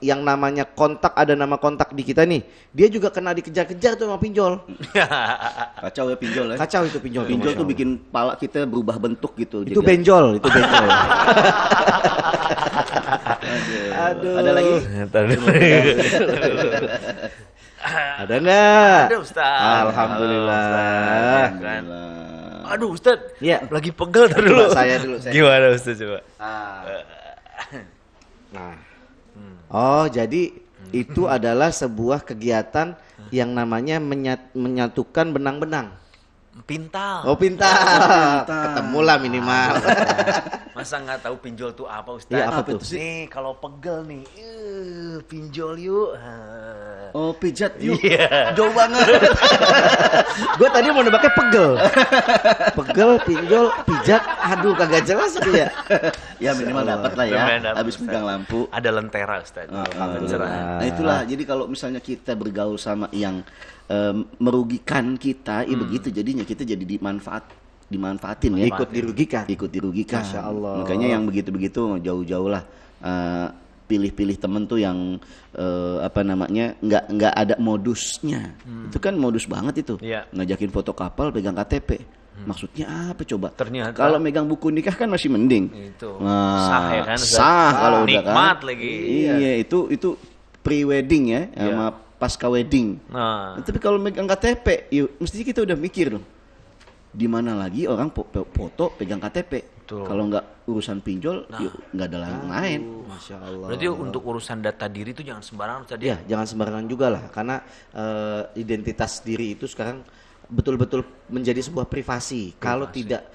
[SPEAKER 1] yang namanya kontak, ada nama kontak di kita nih, dia juga kena dikejar-kejar tuh sama pinjol.
[SPEAKER 5] Kacau ya pinjol ya.
[SPEAKER 1] Kacau itu pinjol.
[SPEAKER 5] Pinjol
[SPEAKER 1] Masya
[SPEAKER 5] tuh
[SPEAKER 1] Allah.
[SPEAKER 5] bikin pala kita berubah bentuk gitu.
[SPEAKER 1] Itu
[SPEAKER 5] Jadi-
[SPEAKER 1] benjol, itu benjol. Aduh.
[SPEAKER 5] Ada lagi?
[SPEAKER 1] Ada nggak?
[SPEAKER 2] Ada Ustadz.
[SPEAKER 1] Alhamdulillah.
[SPEAKER 2] Aduh Ustadz,
[SPEAKER 1] Iya.
[SPEAKER 2] lagi pegel tar dulu.
[SPEAKER 1] Saya dulu, saya.
[SPEAKER 2] Gimana Ustadz coba?
[SPEAKER 1] Nah. Oh, jadi itu adalah sebuah kegiatan yang namanya menyatukan benang-benang.
[SPEAKER 2] Pintal.
[SPEAKER 1] Oh, pintar. Ketemulah minimal.
[SPEAKER 2] Masa nggak tahu pinjol tuh apa Ustadz?
[SPEAKER 1] Iya, apa tuh?
[SPEAKER 2] Nih kalau pegel nih, pinjol yuk.
[SPEAKER 5] Oh, pijat yuk.
[SPEAKER 2] Iya.
[SPEAKER 5] Jauh banget.
[SPEAKER 1] Gue tadi mau nebaknya pegel. Pegel, pinjol, pijat. Aduh, kagak jelas itu ya.
[SPEAKER 5] Ya minimal dapat lah ya.
[SPEAKER 2] Lumayan dapat,
[SPEAKER 5] Habis
[SPEAKER 2] Ustaz.
[SPEAKER 5] pegang lampu.
[SPEAKER 2] Ada lentera Ustadz. Pencerahan.
[SPEAKER 5] Nah itulah, jadi kalau misalnya kita bergaul sama yang merugikan kita, ya begitu jadinya kita jadi dimanfaatin ya.
[SPEAKER 1] Ikut dirugikan.
[SPEAKER 5] Ikut dirugikan.
[SPEAKER 1] Masya Allah.
[SPEAKER 5] Makanya yang begitu-begitu jauh-jauh lah. Pilih-pilih temen tuh yang nggak ada modusnya. Itu kan modus banget itu.
[SPEAKER 2] Iya.
[SPEAKER 5] Ngajakin foto kapal pegang KTP. Maksudnya apa coba?
[SPEAKER 2] Ternyata-
[SPEAKER 5] kalau megang buku nikah kan masih mending.
[SPEAKER 2] Itu.
[SPEAKER 5] Nah,
[SPEAKER 2] Sah ya kan, Ustaz?
[SPEAKER 5] sah kalau udah kan.
[SPEAKER 2] Nikmat lagi.
[SPEAKER 5] Iya, itu pre-wedding ya sama pasca wedding.
[SPEAKER 2] Nah,
[SPEAKER 5] Tapi kalau megang KTP, yuk mesti kita udah mikir dong. Di mana lagi orang foto pegang KTP?
[SPEAKER 2] Betul.
[SPEAKER 5] Kalau nggak urusan pinjol, yuk nggak ada yang lain.
[SPEAKER 1] Masya Allah.
[SPEAKER 2] berarti untuk urusan data diri itu jangan sembarangan Ustadz.
[SPEAKER 1] Ya, jangan sembarangan juga lah, karena identitas diri itu sekarang betul-betul menjadi sebuah privasi. Kalau tidak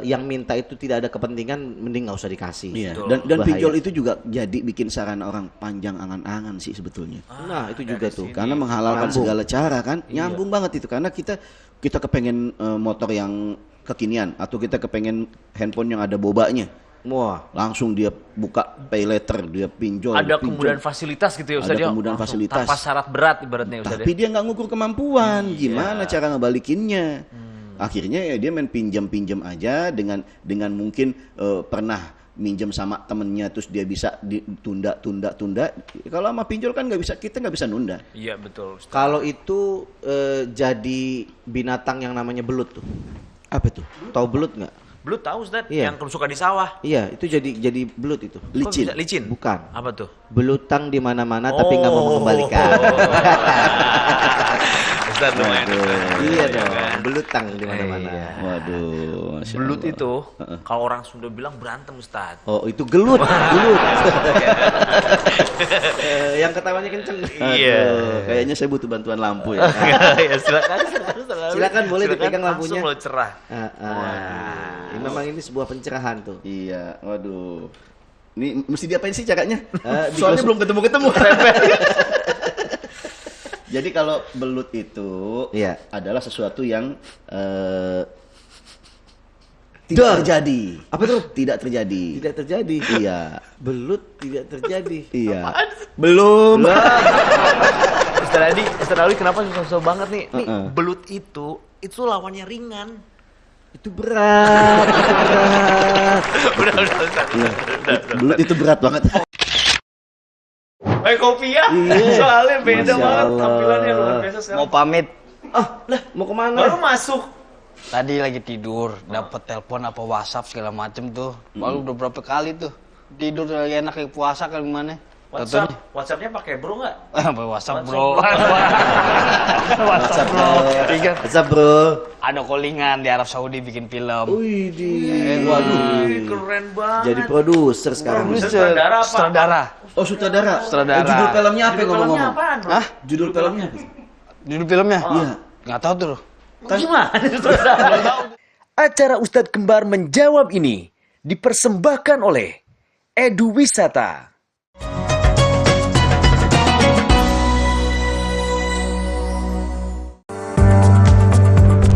[SPEAKER 1] yang minta itu tidak ada kepentingan, mending nggak usah dikasih.
[SPEAKER 5] Iya.
[SPEAKER 1] Betul.
[SPEAKER 5] Dan
[SPEAKER 1] Bahaya.
[SPEAKER 5] pinjol itu juga jadi bikin sarana orang panjang angan-angan sih sebetulnya.
[SPEAKER 1] Nah, itu juga tuh.
[SPEAKER 5] Karena menghalalkan
[SPEAKER 1] Nyambung.
[SPEAKER 5] segala cara kan, nyambung banget itu. Karena kita kepengen motor yang kekinian atau kita kepengen handphone yang ada bobanya.
[SPEAKER 1] Wah,
[SPEAKER 5] Langsung dia buka pay letter, dia pinjol.
[SPEAKER 2] Ada
[SPEAKER 5] pinjol.
[SPEAKER 2] kemudahan fasilitas gitu ya
[SPEAKER 5] Ada
[SPEAKER 2] Ustadz ya?
[SPEAKER 5] kemudahan
[SPEAKER 2] Langsung
[SPEAKER 5] fasilitas.
[SPEAKER 2] tanpa syarat berat ibaratnya Ustadz
[SPEAKER 5] Tapi
[SPEAKER 2] ya?
[SPEAKER 5] dia nggak ngukur kemampuan, gimana cara ngebalikinnya? Akhirnya ya dia main pinjam-pinjam aja dengan mungkin pernah minjem sama temennya terus dia bisa ditunda. Kalau sama pinjol kan kita nggak bisa nunda.
[SPEAKER 2] Iya betul.
[SPEAKER 1] Kalau itu jadi binatang yang namanya belut tuh.
[SPEAKER 5] Apa tuh?
[SPEAKER 1] Tahu belut nggak?
[SPEAKER 2] Belut tahu Ustaz,
[SPEAKER 1] Iya.
[SPEAKER 2] yang suka di sawah.
[SPEAKER 1] Iya, itu jadi belut itu.
[SPEAKER 2] Kok
[SPEAKER 5] Licin.
[SPEAKER 2] bisa licin?
[SPEAKER 1] Bukan.
[SPEAKER 2] Apa tuh?
[SPEAKER 1] Belutang di mana-mana tapi nggak mau mengembalikan.
[SPEAKER 2] Ustaz lumayan.
[SPEAKER 1] Iya dong, belutang di mana-mana.
[SPEAKER 2] Iya.
[SPEAKER 5] Waduh, Masya
[SPEAKER 2] Belut
[SPEAKER 5] Allah.
[SPEAKER 2] itu kalau orang Sunda bilang berantem Ustaz.
[SPEAKER 1] Oh, itu gelut, gelut. Yang ketawanya kenceng.
[SPEAKER 2] Iya.
[SPEAKER 5] Aduh, kayaknya saya butuh bantuan lampu ya.
[SPEAKER 2] Ya silakan.
[SPEAKER 1] Silakan, boleh dipegang
[SPEAKER 2] langsung
[SPEAKER 1] lampunya.
[SPEAKER 2] lo cerah.
[SPEAKER 1] Memang ini sebuah pencerahan tuh.
[SPEAKER 5] Iya, waduh. Ini mesti diapain sih caranya?
[SPEAKER 1] Di
[SPEAKER 5] Soalnya
[SPEAKER 1] close-
[SPEAKER 5] belum ketemu. Jadi kalau belut itu
[SPEAKER 1] Iya.
[SPEAKER 5] adalah sesuatu yang tidak terjadi.
[SPEAKER 1] Apa tuh?
[SPEAKER 5] Tidak terjadi.
[SPEAKER 1] Tidak terjadi.
[SPEAKER 5] Iya.
[SPEAKER 1] Belut tidak terjadi.
[SPEAKER 5] Iya. Belum.
[SPEAKER 2] Ustaz Ali kenapa susah banget nih? Nih,
[SPEAKER 5] Heeh.
[SPEAKER 2] belut itu lawannya ringan.
[SPEAKER 1] Itu berat, itu berat.
[SPEAKER 2] Udah Ustaz.
[SPEAKER 5] Belut itu berat banget.
[SPEAKER 2] Kopi ya?
[SPEAKER 1] Iya.
[SPEAKER 2] Soalnya beda
[SPEAKER 1] Masya
[SPEAKER 2] banget
[SPEAKER 1] Allah.
[SPEAKER 2] tampilannya luar biasa sekarang.
[SPEAKER 9] Mau pamit.
[SPEAKER 1] Mau kemana?
[SPEAKER 2] Baru masuk.
[SPEAKER 9] Tadi lagi tidur, dapat telepon apa WhatsApp segala macem tuh. Baru udah berapa kali tuh. Tidur lagi enak kayak puasa kan gimana?
[SPEAKER 2] WhatsAppnya pakai bro nggak?
[SPEAKER 9] WhatsApp bro.
[SPEAKER 1] WhatsApp bro.
[SPEAKER 9] Ingat,
[SPEAKER 1] WhatsApp bro.
[SPEAKER 9] ada callingan di Arab Saudi bikin film.
[SPEAKER 1] Wih,
[SPEAKER 2] Waduh, keren banget.
[SPEAKER 1] jadi produser sekarang.
[SPEAKER 2] Sutradara apa?
[SPEAKER 9] Sutradara.
[SPEAKER 5] Oh, sutradara.
[SPEAKER 9] Sutradara.
[SPEAKER 5] Judul filmnya apa
[SPEAKER 2] Judul
[SPEAKER 5] ngomong-ngomong?
[SPEAKER 2] filmnya apaan, bro?
[SPEAKER 9] Hah?
[SPEAKER 5] Judul filmnya apa?
[SPEAKER 9] Judul filmnya?
[SPEAKER 5] Iya.
[SPEAKER 9] Nggak tahu tuh.
[SPEAKER 2] Gimana sutradara?
[SPEAKER 4] Acara Ustadz Kembar menjawab ini dipersembahkan oleh Edu Wisata.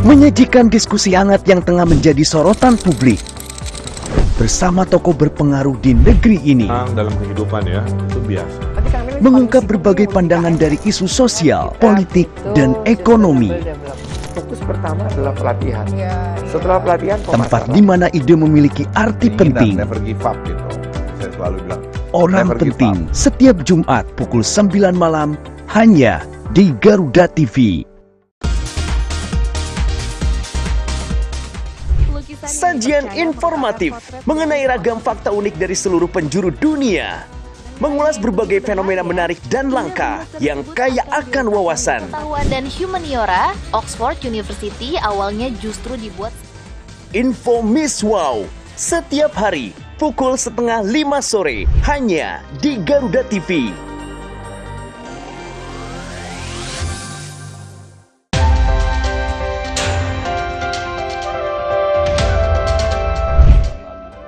[SPEAKER 4] Menyajikan diskusi hangat yang tengah menjadi sorotan publik. Bersama tokoh berpengaruh di negeri ini.
[SPEAKER 6] Dalam kehidupan ya, itu biasa.
[SPEAKER 4] Mengungkap berbagai pandangan dari isu sosial, politik, dan ekonomi.
[SPEAKER 7] Fokus pertama adalah pelatihan. Setelah pelatihan,
[SPEAKER 4] Tempat di mana ide memiliki arti penting.
[SPEAKER 6] Never give up gitu. Saya selalu bilang.
[SPEAKER 4] Orang
[SPEAKER 6] never give
[SPEAKER 4] penting setiap Jumat pukul 9 malam hanya di Garuda TV. Sajian informatif mengenai ragam fakta unik dari seluruh penjuru dunia. Mengulas berbagai fenomena menarik dan langka yang kaya akan wawasan.
[SPEAKER 10] Pengetahuan dan humaniora, Oxford University awalnya justru dibuat
[SPEAKER 4] Info Miss Wow setiap hari pukul 4:30 sore hanya di Garuda TV.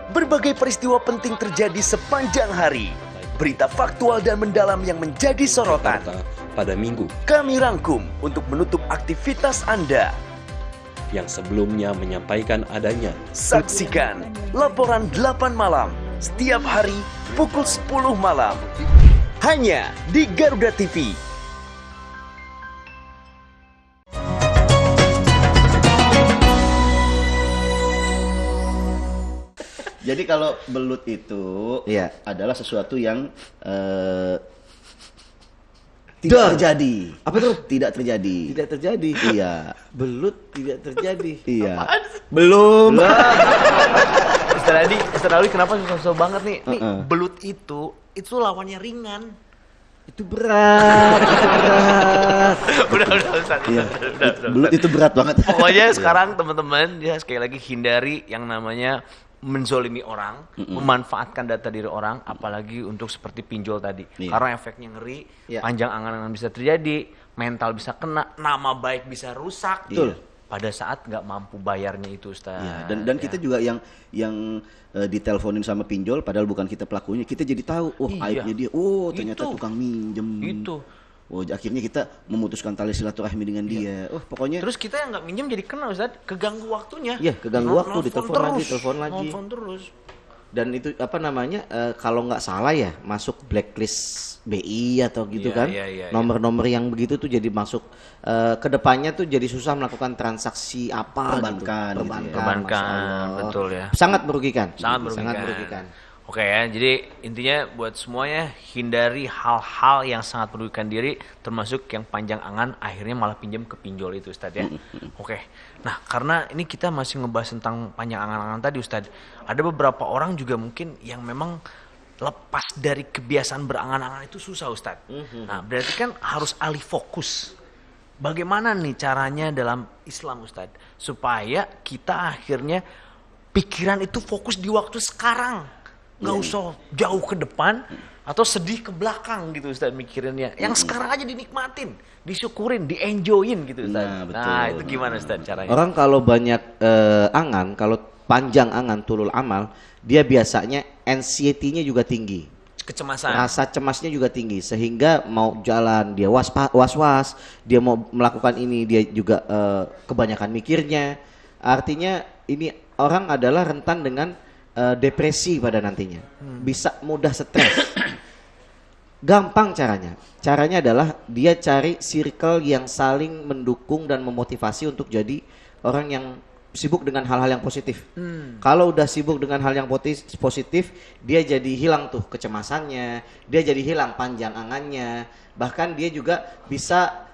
[SPEAKER 4] Berbagai peristiwa penting terjadi sepanjang hari. Berita faktual dan mendalam yang menjadi sorotan.
[SPEAKER 11] Pada minggu
[SPEAKER 4] Kami rangkum untuk menutup aktivitas Anda.
[SPEAKER 11] yang sebelumnya menyampaikan adanya
[SPEAKER 4] Saksikan laporan 8 malam setiap hari pukul 10 malam. Hanya di Garuda TV.
[SPEAKER 5] Jadi kalau belut itu
[SPEAKER 1] Iya.
[SPEAKER 5] adalah sesuatu yang tidak terjadi.
[SPEAKER 1] Apa tuh?
[SPEAKER 5] Tidak terjadi.
[SPEAKER 1] Tidak terjadi.
[SPEAKER 5] Iya.
[SPEAKER 1] Belut tidak terjadi.
[SPEAKER 5] Iya. Belum.
[SPEAKER 2] Ustaz Ali kenapa susah banget nih? Nih,
[SPEAKER 5] Heeh.
[SPEAKER 2] belut itu lawannya ringan.
[SPEAKER 1] Itu berat, itu berat.
[SPEAKER 2] Udah Ustaz.
[SPEAKER 5] Iya.
[SPEAKER 2] Udah.
[SPEAKER 5] Belut itu berat banget.
[SPEAKER 2] Pokoknya sekarang teman-teman ya sekali lagi hindari yang namanya menzolimi orang, memanfaatkan data diri orang, apalagi untuk seperti pinjol tadi.
[SPEAKER 5] Iya.
[SPEAKER 2] Karena efeknya ngeri,
[SPEAKER 1] Iya.
[SPEAKER 2] panjang angan-angan bisa terjadi, mental bisa kena, nama baik bisa rusak.
[SPEAKER 5] Betul.
[SPEAKER 2] Pada saat nggak mampu bayarnya itu, Ustaz.
[SPEAKER 5] Iya, dan
[SPEAKER 2] Ya.
[SPEAKER 5] kita juga yang diteleponin sama pinjol padahal bukan kita pelakunya, kita jadi tahu, oh
[SPEAKER 2] Iya.
[SPEAKER 5] aibnya dia, oh ternyata
[SPEAKER 2] Itu.
[SPEAKER 5] tukang minjem.
[SPEAKER 2] Itu.
[SPEAKER 5] Oh, akhirnya kita memutuskan tali silaturahmi dengan dia. Oh, pokoknya
[SPEAKER 2] Terus kita yang nggak minjem jadi kena, Ustaz, keganggu waktunya.
[SPEAKER 5] Iya, keganggu waktu,
[SPEAKER 2] Nelfon
[SPEAKER 5] ditelepon lagi, telepon lagi.
[SPEAKER 2] Nelfon terus.
[SPEAKER 1] Dan itu apa namanya kalau nggak salah ya masuk blacklist BI atau gitu kan. Nomor-nomor yang begitu tuh jadi masuk kedepannya tuh jadi susah melakukan transaksi apa
[SPEAKER 5] perbankan,
[SPEAKER 1] gitu.
[SPEAKER 2] Perbankan, betul ya.
[SPEAKER 1] Sangat merugikan.
[SPEAKER 2] Sangat merugikan. Oke ya, jadi intinya buat semuanya hindari hal-hal yang sangat merugikan diri, termasuk yang panjang angan akhirnya malah pinjam ke pinjol itu Ustadz ya. Oke, nah karena ini kita masih ngebahas tentang panjang angan-angan tadi Ustadz, ada beberapa orang juga mungkin yang memang lepas dari kebiasaan berangan-angan itu susah Ustadz. Nah berarti kan harus alih fokus. Bagaimana nih caranya dalam Islam Ustadz, supaya kita akhirnya pikiran itu fokus di waktu sekarang. Nggak usah jauh ke depan atau sedih ke belakang gitu Ustaz mikirinnya. Yang sekarang aja dinikmatin, disyukurin, dienjoyin gitu Ustaz. Nah itu gimana Ustaz caranya?
[SPEAKER 1] Orang kalau banyak angan, kalau panjang angan tulul amal, dia biasanya anxiety-nya juga tinggi.
[SPEAKER 2] Kecemasan.
[SPEAKER 1] Rasa cemasnya juga tinggi sehingga mau jalan dia was-was, dia mau melakukan ini dia juga kebanyakan mikirnya. Artinya ini orang adalah rentan dengan depresi pada nantinya, bisa mudah stres. Gampang caranya adalah dia cari circle yang saling mendukung dan memotivasi untuk jadi orang yang sibuk dengan hal-hal yang positif. Kalau udah sibuk dengan hal yang positif, dia jadi hilang tuh kecemasannya, dia jadi hilang panjang angannya, bahkan dia juga bisa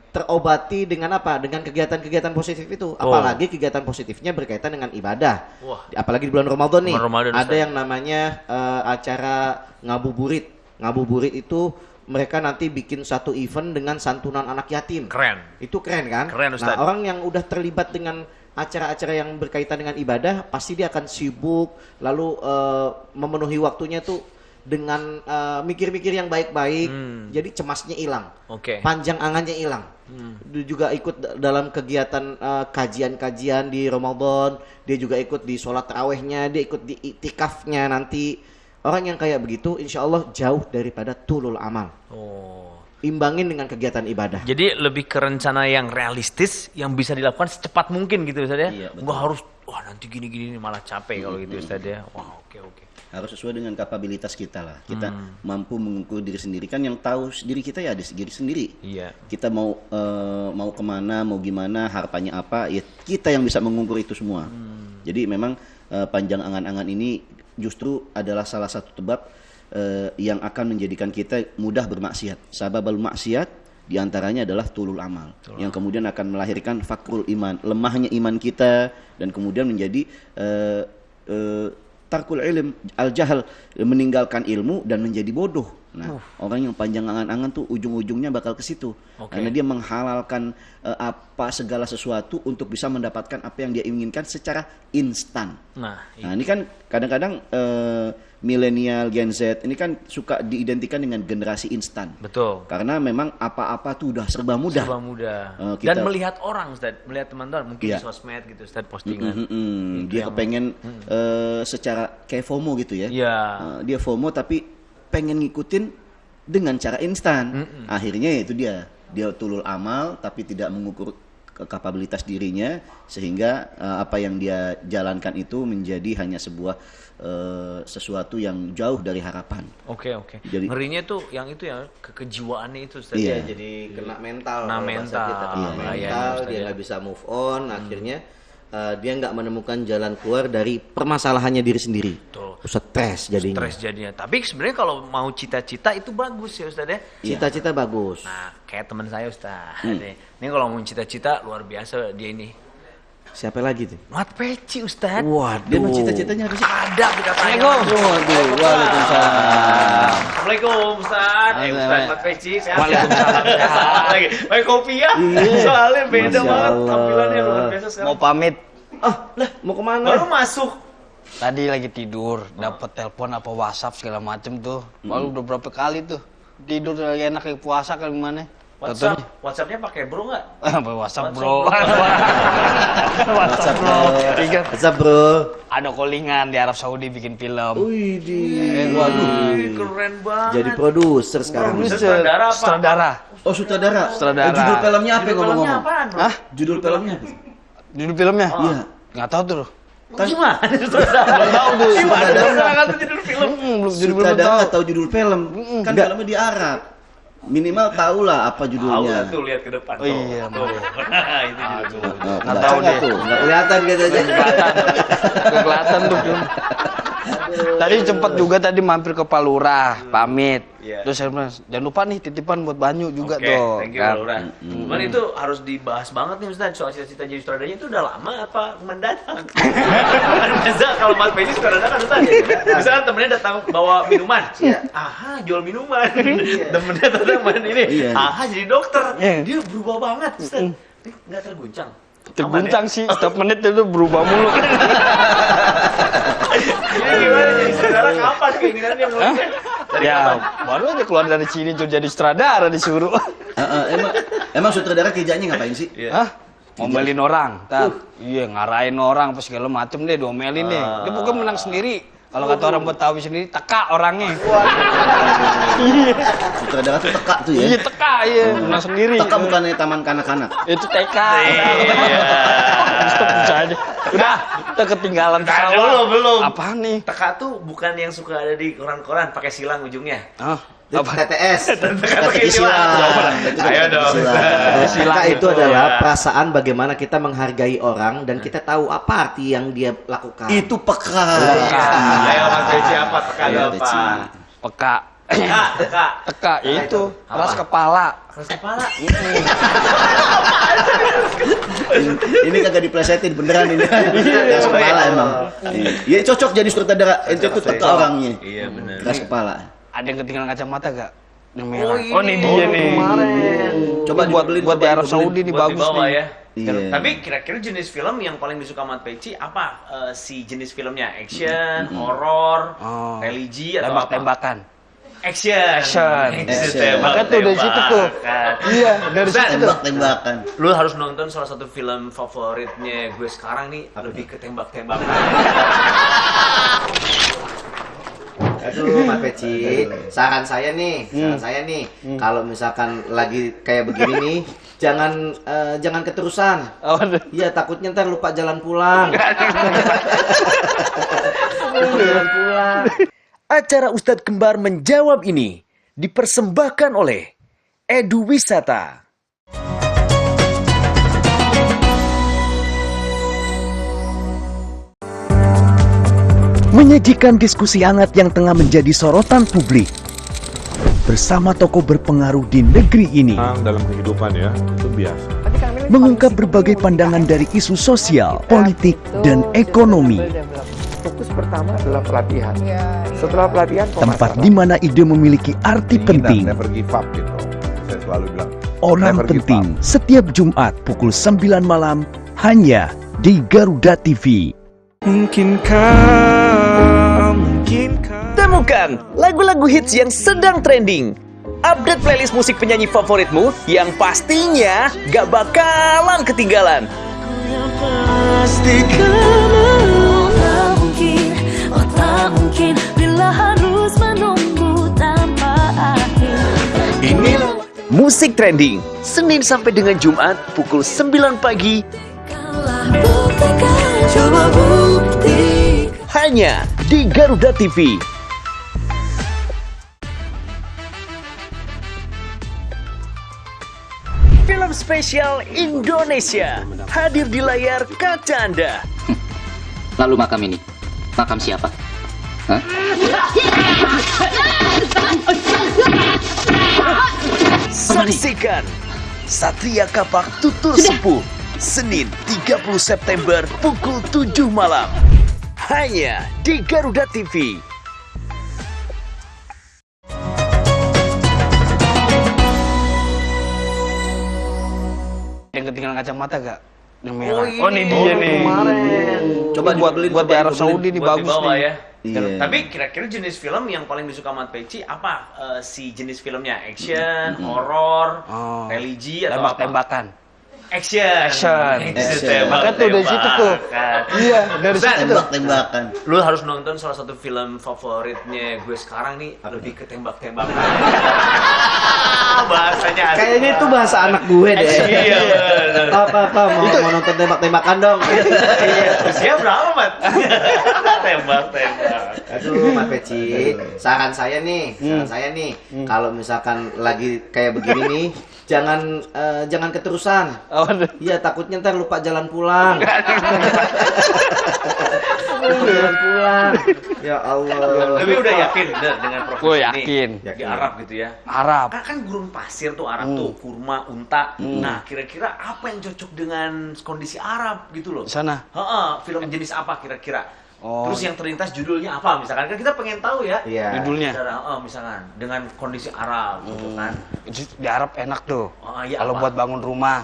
[SPEAKER 1] terobati dengan apa? Dengan kegiatan-kegiatan positif itu. Apalagi kegiatan positifnya berkaitan dengan ibadah. Apalagi di bulan Ramadan nih. Ada yang namanya acara ngabuburit. Ngabuburit itu mereka nanti bikin satu event dengan santunan anak yatim.
[SPEAKER 2] Keren.
[SPEAKER 1] Itu keren kan?
[SPEAKER 2] Keren Ustaz.
[SPEAKER 1] Nah, orang yang udah terlibat dengan acara-acara yang berkaitan dengan ibadah pasti dia akan sibuk lalu memenuhi waktunya tuh dengan mikir-mikir yang baik-baik, jadi cemasnya hilang, panjang angannya hilang. Dia juga ikut dalam kegiatan kajian-kajian di Ramadan, dia juga ikut di sholat tarawehnya, dia ikut di iktikafnya nanti. Orang yang kayak begitu, insya Allah jauh daripada tulul amal. Imbangin dengan kegiatan ibadah.
[SPEAKER 2] Jadi lebih ke rencana yang realistis, yang bisa dilakukan secepat mungkin gitu Ustaz ya. Nggak harus, wah nanti gini-gini malah capek kalau gitu Ustaz ya. Wah oke.
[SPEAKER 5] Harus sesuai dengan kapabilitas kita lah. Kita mampu mengukur diri sendiri. Kan yang tahu diri kita ya diri sendiri. Kita mau kemana, mau gimana, harapannya apa, ya kita yang bisa mengukur itu semua. Jadi memang panjang angan-angan ini justru adalah salah satu sebab yang akan menjadikan kita mudah bermaksiat. Sababul maksiat diantaranya adalah tulul amal, yang kemudian akan melahirkan fakrul iman, lemahnya iman kita, dan kemudian menjadi tarkul ilm, al-jahal, meninggalkan ilmu dan menjadi bodoh. Nah, orang yang panjang angan-angan tuh ujung-ujungnya bakal ke situ. Karena dia menghalalkan apa segala sesuatu untuk bisa mendapatkan apa yang dia inginkan secara instan. Nah, ini kan kadang-kadang milenial, Gen Z ini kan suka diidentikan dengan generasi instan.
[SPEAKER 2] Betul.
[SPEAKER 5] Karena memang apa-apa tuh udah serba mudah.
[SPEAKER 2] Dan melihat orang Ustaz, melihat teman-teman mungkin di sosmed gitu Ustaz postingan.
[SPEAKER 5] Dia kepengen secara kayak FOMO gitu ya. Dia FOMO tapi pengen ngikutin dengan cara instan. Akhirnya itu dia tulul amal tapi tidak mengukur kapabilitas dirinya, sehingga apa yang dia jalankan itu menjadi hanya sebuah sesuatu yang jauh dari harapan.
[SPEAKER 2] Jadi ngerinya tuh yang itu ya kejiwaannya itu Ustaz.
[SPEAKER 1] Jadi kena mental. Mental dia nggak bisa move on, akhirnya dia nggak menemukan jalan keluar dari permasalahannya diri sendiri. Stres jadinya.
[SPEAKER 2] Tapi sebenarnya kalau mau cita-cita itu bagus ya Ustaz ya.
[SPEAKER 1] Cita-cita bagus.
[SPEAKER 2] Nah kayak teman saya Ustaz. Ini kalau mau cita-cita luar biasa dia ini.
[SPEAKER 1] Siapa lagi tuh?
[SPEAKER 2] Mat Peci Ustaz.
[SPEAKER 1] Waduh.
[SPEAKER 5] Dia mau cita-citanya harus
[SPEAKER 2] ada dikatakan.
[SPEAKER 5] Waalaikumsalam.
[SPEAKER 2] Assalamualaikum Ustaz. Ustaz Mat Peci. Waalaikumsalam. Lagi. Main kopi ya. Soalnya beda banget tampilannya luar biasa sekarang.
[SPEAKER 9] Mau pamit.
[SPEAKER 1] Lah mau kemana?
[SPEAKER 2] Baru masuk.
[SPEAKER 9] Tadi lagi tidur, dapat telepon apa WhatsApp segala macem tuh. Baru udah berapa kali tuh. Tidur lagi enak kayak puasa kan gimana?
[SPEAKER 2] WhatsAppnya pakai bro nggak?
[SPEAKER 9] WhatsApp bro.
[SPEAKER 1] WhatsApp bro.
[SPEAKER 9] Ada callingan di Arab Saudi bikin film.
[SPEAKER 1] Waduh,
[SPEAKER 2] keren banget.
[SPEAKER 1] Jadi produser sekarang.
[SPEAKER 9] Sutradara.
[SPEAKER 5] Oh sutradara.
[SPEAKER 9] Judul
[SPEAKER 5] filmnya apa ngomong-ngomong?
[SPEAKER 9] Hah?
[SPEAKER 5] Judul filmnya apa?
[SPEAKER 9] Judul filmnya?
[SPEAKER 5] Iya.
[SPEAKER 9] Nggak tahu tuh.
[SPEAKER 1] Gimana?
[SPEAKER 9] Belum tahu tuh.
[SPEAKER 1] Gimana? Judul film.
[SPEAKER 9] Belum jadi belum
[SPEAKER 5] Sutradara
[SPEAKER 9] tahu.
[SPEAKER 5] nggak tahu judul film. Kan filmnya di Arab. Minimal tahulah apa
[SPEAKER 2] Tahu
[SPEAKER 5] judulnya.
[SPEAKER 2] lah tuh, lihat ke depan tuh.
[SPEAKER 9] Iya,
[SPEAKER 2] Tuh. Nah, itu judul.
[SPEAKER 9] Nggak tahu deh.
[SPEAKER 5] Nggak kelihatan gitu aja.
[SPEAKER 9] Kelihatan tuh film. Tadi sempat juga tadi mampir ke Palura, pamit.
[SPEAKER 2] Iya.
[SPEAKER 9] Terus saya bilang, jangan lupa nih titipan buat Banyu juga
[SPEAKER 2] Oke,
[SPEAKER 9] tuh.
[SPEAKER 2] thank you Laura. Cuman itu harus dibahas banget nih Ustaz, soal cita-cita jadi sutradaranya itu udah lama apa mendadak? Biasa kalau Mas Peci sutradara kan Ustaz ya. Misalkan temennya datang bawa minuman, aha jual minuman. Temennya datang main ini, aha jadi dokter. Dia berubah banget Ustaz. Nggak terguncang.
[SPEAKER 9] Terguncang sih, setiap menit itu berubah mulu.
[SPEAKER 2] Ini gimana jadi sutradara kapan keinginannya menurutnya?
[SPEAKER 9] Ya, baru aja keluar dari sini tuh jadi sutradara disuruh.
[SPEAKER 5] Emang sutradara kerjanya ngapain sih?
[SPEAKER 9] Hah? Ngomelin orang, iya ngarahin orang apa segala macem deh, diomelin deh. Dia pokoknya menang sendiri. Kalau kata orang Betawi sendiri, teka orangnya.
[SPEAKER 5] Sutradara tuh teka tuh ya?
[SPEAKER 9] Iya teka, iya menang sendiri.
[SPEAKER 5] Teka bukannya taman kanak-kanak?
[SPEAKER 9] Itu TK. Stop aja. Udah, kita ketinggalan pesawat.
[SPEAKER 2] Belum.
[SPEAKER 9] Apaan nih?
[SPEAKER 2] Teka tuh bukan yang suka ada di koran-koran pakai silang ujungnya.
[SPEAKER 5] TTS.
[SPEAKER 2] Pakai silang. Ayo dong.
[SPEAKER 1] Teka itu adalah perasaan bagaimana kita menghargai orang dan kita tahu apa arti yang dia lakukan.
[SPEAKER 5] Itu peka.
[SPEAKER 2] Ayo Mas Peci apa teka apa?
[SPEAKER 9] Peka. Teka, itu keras kepala.
[SPEAKER 2] Keras kepala.
[SPEAKER 5] Ini kagak diplesetin beneran ini. Keras kepala emang. Iya cocok jadi sutradara. Ente tuh teka orangnya.
[SPEAKER 2] Iya benar.
[SPEAKER 5] Keras kepala.
[SPEAKER 9] Ada yang ketinggalan kacamata gak? Yang
[SPEAKER 2] Oh,
[SPEAKER 9] merah.
[SPEAKER 2] ini.
[SPEAKER 9] Oh, ini dia nih.
[SPEAKER 5] Coba
[SPEAKER 9] buat di Arab Saudi nih
[SPEAKER 2] Buat
[SPEAKER 9] bagus
[SPEAKER 2] dibawa
[SPEAKER 9] nih.
[SPEAKER 2] ya.
[SPEAKER 5] Iya.
[SPEAKER 2] Tapi kira-kira jenis film yang paling disuka Mas Peci apa? Si jenis filmnya action, horor, religi atau apa?
[SPEAKER 9] Tembak-tembakan.
[SPEAKER 2] Action.
[SPEAKER 9] Makanya tuh dari situ tuh. Iya, dari situ tuh.
[SPEAKER 5] Tembak-tembakan.
[SPEAKER 2] Lu harus nonton salah satu film favoritnya gue sekarang nih, lebih ke tembak-tembakan.
[SPEAKER 1] Aduh, Mas Peci, saran saya nih, kalau misalkan lagi kayak begini nih, jangan keterusan. Iya, takutnya ntar lupa jalan pulang. Jalan pulang.
[SPEAKER 4] Acara Ustadz Kembar menjawab ini dipersembahkan oleh Edu Wisata. Menyajikan diskusi hangat yang tengah menjadi sorotan publik bersama tokoh berpengaruh di negeri ini.
[SPEAKER 6] Dalam kehidupan ya, itu biasa.
[SPEAKER 4] Mengungkap berbagai pandangan dari isu sosial, politik, dan ekonomi.
[SPEAKER 7] Fokus pertama adalah pelatihan. Setelah pelatihan,
[SPEAKER 4] Tempat di mana ide memiliki arti penting.
[SPEAKER 6] Never give up gitu. Saya selalu bilang.
[SPEAKER 4] Orang
[SPEAKER 6] never give
[SPEAKER 4] penting
[SPEAKER 6] up.
[SPEAKER 4] setiap Jumat pukul 9 malam hanya di Garuda TV. Temukan lagu-lagu hits yang sedang trending. Update playlist musik penyanyi favoritmu yang pastinya gak bakalan ketinggalan. Inilah Musik Trending, Senin sampai dengan Jumat pukul 9 pagi. Hanya di Garuda TV. Film spesial Indonesia hadir di layar kaca Anda.
[SPEAKER 8] Lalu makam ini, makam siapa? Hah?
[SPEAKER 4] Saksikan Satria Kapak Tutur Sepuh Senin 30 September pukul 7 malam hanya di Garuda TV.
[SPEAKER 9] Yang ketinggalan kacamata gak? Yang merah.
[SPEAKER 2] Oh, ini dia
[SPEAKER 9] nih.
[SPEAKER 5] Coba
[SPEAKER 9] buat di Arab Saudi nih bagus
[SPEAKER 2] dibawa
[SPEAKER 9] nih.
[SPEAKER 2] ya.
[SPEAKER 5] Iya.
[SPEAKER 2] Tapi kira-kira jenis film yang paling disuka Mas Peci apa? Si jenis filmnya action, horor, religi atau apa?
[SPEAKER 9] Tembak-tembakan.
[SPEAKER 2] Action.
[SPEAKER 9] Makanya tuh dari situ tuh. Iya, dari situ tuh.
[SPEAKER 5] Tembak-tembakan.
[SPEAKER 2] Lu harus nonton salah satu film favoritnya gue sekarang nih, lebih ke tembak-tembakan. Bahasanya asik.
[SPEAKER 1] Kayak Kayaknya itu bahasa anak gue deh.
[SPEAKER 3] Iya.
[SPEAKER 1] Apa mau nonton tembak-tembakan dong.
[SPEAKER 2] Usia berapa, Mat? Tembak.
[SPEAKER 1] Aduh, Mat Peci, saran saya nih, kalau misalkan lagi kayak begini nih, jangan keterusan. Iya, takutnya ntar lupa jalan pulang. Jalan pulang. Ya Allah.
[SPEAKER 2] Tapi udah yakin dengan profesi
[SPEAKER 9] Gue
[SPEAKER 2] ini?
[SPEAKER 9] yakin.
[SPEAKER 2] Di Arab gitu ya?
[SPEAKER 9] Arab.
[SPEAKER 2] Kan gurun pasir tuh Arab tuh, kurma, unta. Nah, kira-kira apa yang cocok dengan kondisi Arab gitu loh?
[SPEAKER 9] Di sana.
[SPEAKER 2] Film jenis apa kira-kira?
[SPEAKER 9] Oh.
[SPEAKER 2] Terus yang terlintas judulnya apa? Misalkan kan kita pengen tahu ya.
[SPEAKER 1] Iya.
[SPEAKER 9] Judulnya.
[SPEAKER 2] Misalkan dengan kondisi Arab gitu kan.
[SPEAKER 9] Di Arab enak tuh.
[SPEAKER 2] Iya,
[SPEAKER 9] Kalau
[SPEAKER 2] apa?
[SPEAKER 9] buat bangun rumah,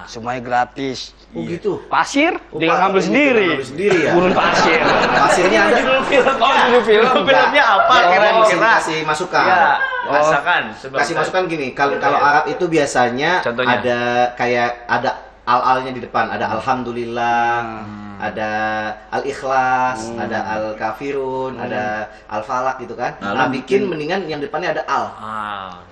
[SPEAKER 9] semuanya gratis.
[SPEAKER 1] Oh gitu.
[SPEAKER 9] Pasir, tinggal ngambil sendiri.
[SPEAKER 1] Ngambil sendiri ya.
[SPEAKER 9] Gurun pasir.
[SPEAKER 1] Pasirnya ada.
[SPEAKER 9] Judul film.
[SPEAKER 2] Filmnya apa kira-kira?
[SPEAKER 1] Kasih masukan.
[SPEAKER 2] Iya, rasakan.
[SPEAKER 1] Kasih masukan gini, kalau Arab itu biasanya
[SPEAKER 2] Contohnya?
[SPEAKER 1] ada kayak ada al-alnya di depan, ada alhamdulillah, ada al-ikhlas, ada al-kafirun, ada al-falak gitu kan. Nah, bikin mendingan yang depannya ada al.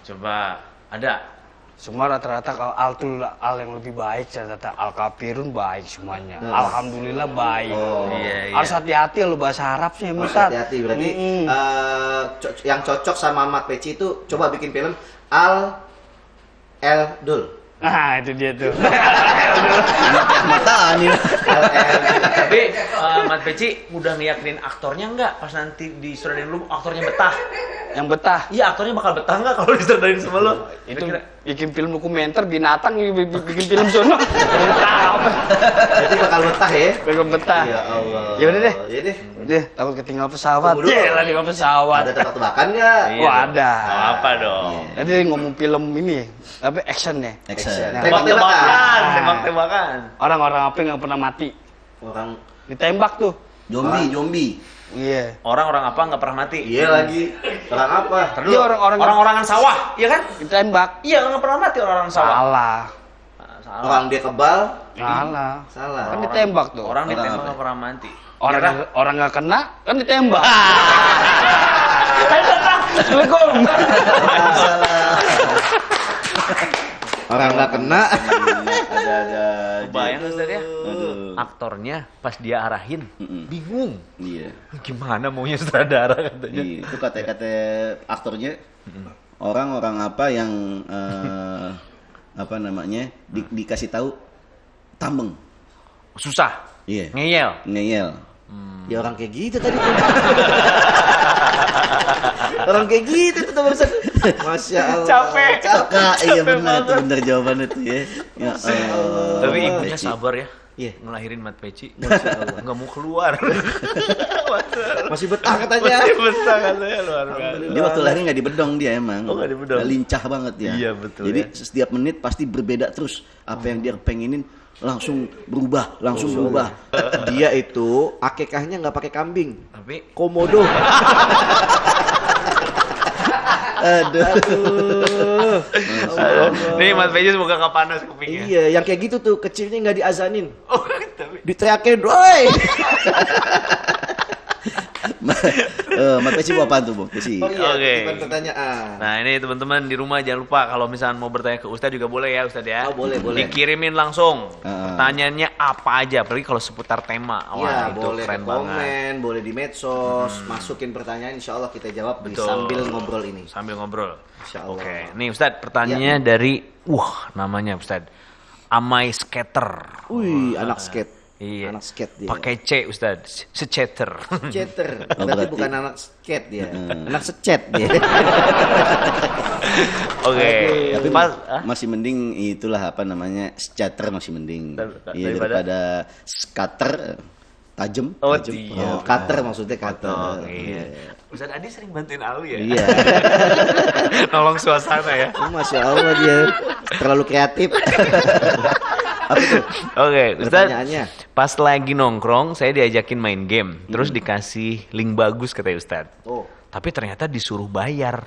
[SPEAKER 2] Coba ada.
[SPEAKER 9] Semua rata-rata kalau al tuh al yang lebih baik, rata-rata al kafirun baik semuanya. Alhamdulillah baik.
[SPEAKER 2] Iya.
[SPEAKER 9] Harus hati-hati lo bahasa Arab sih,
[SPEAKER 1] Harus hati-hati berarti yang cocok sama Mat Peci itu coba bikin film Al-Eldul.
[SPEAKER 9] Nah, itu dia tuh.
[SPEAKER 5] Mata nih.
[SPEAKER 2] Tapi Mat Peci udah ngeyakinin aktornya nggak pas nanti disurudahin lu aktornya betah?
[SPEAKER 9] Yang betah.
[SPEAKER 2] Iya, aktornya bakal betah nggak kalau disurudahin sama lu?
[SPEAKER 9] Itu bikin film dokumenter binatang, bikin film sono.
[SPEAKER 1] Jadi bakal betah ya?
[SPEAKER 9] Bakal betah.
[SPEAKER 1] Ya Allah.
[SPEAKER 9] Ya udah deh.
[SPEAKER 1] Ya deh.
[SPEAKER 9] Udah, takut ketinggal pesawat.
[SPEAKER 1] Tunggu dulu.
[SPEAKER 9] Lah tinggal pesawat.
[SPEAKER 1] Ada tebak-tebakan nggak?
[SPEAKER 9] Wah, ada.
[SPEAKER 2] Apa dong?
[SPEAKER 9] Tadi ngomong film ini, apa action ya?
[SPEAKER 5] Action.
[SPEAKER 2] Tembak-tembakan.
[SPEAKER 9] Orang-orang apa yang nggak pernah mati?
[SPEAKER 1] Orang
[SPEAKER 9] Ditembak tuh.
[SPEAKER 5] Zombie.
[SPEAKER 9] Iya.
[SPEAKER 2] Orang-orang apa nggak pernah mati?
[SPEAKER 1] iya lagi. Orang apa?
[SPEAKER 9] Iya,
[SPEAKER 2] orang-orangan sawah, iya kan?
[SPEAKER 9] Ditembak.
[SPEAKER 2] Iya, nggak pernah mati orang sawah.
[SPEAKER 9] Salah.
[SPEAKER 1] Orang dia kebal?
[SPEAKER 9] Salah. Kan
[SPEAKER 2] Orang-
[SPEAKER 9] ditembak tuh.
[SPEAKER 2] Orang ditembak nggak pernah mati.
[SPEAKER 9] Orang nggak kena kan ditembak. Assalamualaikum.
[SPEAKER 1] Orang nggak kena.
[SPEAKER 5] Ada.
[SPEAKER 2] Bayang Ustaz ya? Aktornya pas dia arahin bingung.
[SPEAKER 5] Iya.
[SPEAKER 2] Gimana maunya sutradara katanya?
[SPEAKER 5] Iya, itu kata-kata aktornya orang-orang apa yang apa namanya dikasih tahu tambeng.
[SPEAKER 2] Susah.
[SPEAKER 5] Iya.
[SPEAKER 2] Ngeyel.
[SPEAKER 1] Ya orang kayak gitu tadi. Orang kayak gitu tuh barusan. Masya Allah.
[SPEAKER 2] Capek.
[SPEAKER 5] Iya benar itu benar jawaban itu ya. Ya Allah.
[SPEAKER 2] Tapi ibunya sabar ya.
[SPEAKER 1] Iya.
[SPEAKER 2] Ngelahirin Mat Peci.
[SPEAKER 1] Masya Allah.
[SPEAKER 2] Nggak mau keluar.
[SPEAKER 1] Masih betah katanya.
[SPEAKER 2] Masih betah katanya, luar biasa.
[SPEAKER 5] Dia waktu lahir nggak dibedong dia emang.
[SPEAKER 2] Oh, nggak dibedong.
[SPEAKER 5] Lincah banget ya.
[SPEAKER 2] Iya, betul
[SPEAKER 5] Jadi
[SPEAKER 2] ya.
[SPEAKER 5] setiap menit pasti berbeda terus. Apa yang dia pengenin langsung berubah.
[SPEAKER 1] Dia itu akekahnya nggak pakai kambing,
[SPEAKER 2] Tapi
[SPEAKER 1] komodo.
[SPEAKER 5] Aduh.
[SPEAKER 2] nih Mat Peci semoga nggak panas kupingnya.
[SPEAKER 1] Iya, yang kayak gitu tuh kecilnya nggak diazanin,
[SPEAKER 2] Oh, tapi
[SPEAKER 1] diteriakin, woi.
[SPEAKER 5] Mat Peci mau apaan tuh, Bang? Peci.
[SPEAKER 1] Oh iya,
[SPEAKER 2] Oke.
[SPEAKER 1] bukan pertanyaan.
[SPEAKER 2] Nah ini teman-teman di rumah jangan lupa kalau misalnya mau bertanya ke Ustadz juga boleh ya Ustadz ya.
[SPEAKER 1] Oh, boleh.
[SPEAKER 2] Dikirimin langsung pertanyaannya apa aja, apalagi kalau seputar tema.
[SPEAKER 1] Iya,
[SPEAKER 2] Wah itu
[SPEAKER 1] boleh
[SPEAKER 2] keren
[SPEAKER 1] ke
[SPEAKER 2] banget.
[SPEAKER 1] komen, boleh di medsos, masukin pertanyaan, insya Allah kita jawab
[SPEAKER 2] Betul.
[SPEAKER 1] sambil ngobrol ini.
[SPEAKER 2] Sambil ngobrol.
[SPEAKER 1] Insya Allah.
[SPEAKER 2] Oke, nih Ustadz pertanyaannya dari, namanya Ustadz, Amai Skater.
[SPEAKER 1] Wih, anak skate.
[SPEAKER 2] Iya.
[SPEAKER 1] Anak skate dia.
[SPEAKER 2] Pakai C Ustadz, secater.
[SPEAKER 1] Skater.
[SPEAKER 5] Oh,
[SPEAKER 1] Berarti
[SPEAKER 5] berarti-
[SPEAKER 1] bukan anak skate dia. Anak secet dia.
[SPEAKER 2] Oke.
[SPEAKER 5] Tapi
[SPEAKER 2] Pas,
[SPEAKER 5] masih mending itulah apa namanya scatter masih mending. Iya
[SPEAKER 2] daripada-
[SPEAKER 5] daripada scatter tajam.
[SPEAKER 2] Oh,
[SPEAKER 5] tajam.
[SPEAKER 2] iya.
[SPEAKER 1] Cutter maksudnya cutter.
[SPEAKER 2] iya. Ustadz Adi sering bantuin Alwi ya?
[SPEAKER 1] Iya.
[SPEAKER 2] Nolong suasana ya.
[SPEAKER 1] Oh, Masya Allah dia terlalu kreatif. Apa tuh?
[SPEAKER 2] Oke, Ustadz,
[SPEAKER 1] Pertanyaannya.
[SPEAKER 2] pas lagi nongkrong, saya diajakin main game, terus dikasih link bagus katanya Ustadz.
[SPEAKER 1] Oh.
[SPEAKER 2] Tapi ternyata disuruh bayar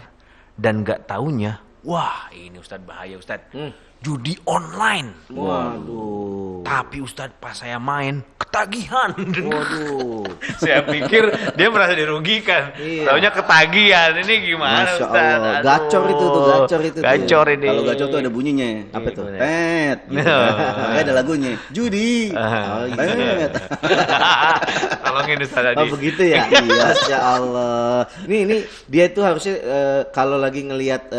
[SPEAKER 2] dan nggak taunya, wah ini Ustadz bahaya Ustadz, judi online.
[SPEAKER 1] Waduh.
[SPEAKER 2] Tapi Ustadz pas saya main ketagihan.
[SPEAKER 1] Waduh.
[SPEAKER 2] Saya pikir dia merasa dirugikan. Taunya ketagihan. Ini gimana
[SPEAKER 1] Masya
[SPEAKER 2] Ustadz?
[SPEAKER 1] Allah. Gacor itu tuh, gacor itu.
[SPEAKER 2] Gacor ini.
[SPEAKER 5] Kalau gacor tuh ada bunyinya. Apa tuh? Pet. Gitu. Makanya ada lagunya. Judi. Pet.
[SPEAKER 2] Tolongin Ustadz.
[SPEAKER 1] Oh begitu ya? Iya. Masya Allah. Ini dia tuh harusnya kalau lagi ngelihat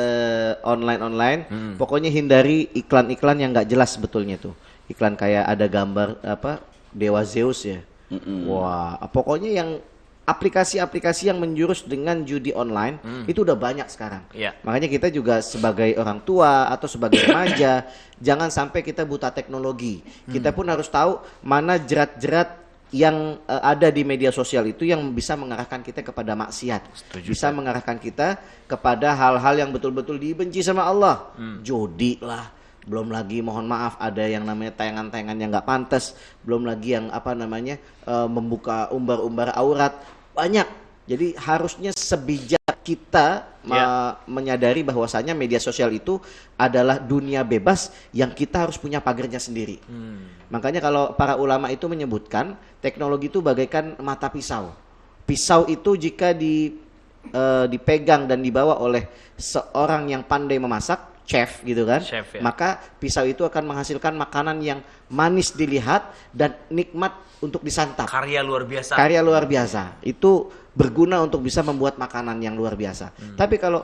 [SPEAKER 1] online, pokoknya hindari iklan-iklan yang nggak jelas sebetulnya tuh. Iklan kayak ada gambar apa Dewa Zeus ya. Wah, pokoknya yang aplikasi-aplikasi yang menjurus dengan judi online itu udah banyak sekarang. Makanya kita juga sebagai orang tua atau sebagai remaja jangan sampai kita buta teknologi. Kita pun harus tahu mana jerat-jerat yang ada di media sosial itu yang bisa mengarahkan kita kepada maksiat. Bisa mengarahkan kita kepada hal-hal yang betul-betul dibenci sama Allah. Judi lah. Belum lagi mohon maaf ada yang namanya tayangan-tayangan yang nggak pantas, belum lagi yang apa namanya membuka umbar-umbar aurat, banyak. Jadi harusnya sebijak kita menyadari bahwasanya media sosial itu adalah dunia bebas yang kita harus punya pagarnya sendiri. Makanya kalau para ulama itu menyebutkan teknologi itu bagaikan mata pisau. Pisau itu jika dipegang dan dibawa oleh seorang yang pandai memasak, chef gitu kan, maka pisau itu akan menghasilkan makanan yang manis dilihat dan nikmat untuk disantap.
[SPEAKER 2] Karya luar biasa.
[SPEAKER 1] Karya luar biasa. Itu berguna untuk bisa membuat makanan yang luar biasa. Tapi kalau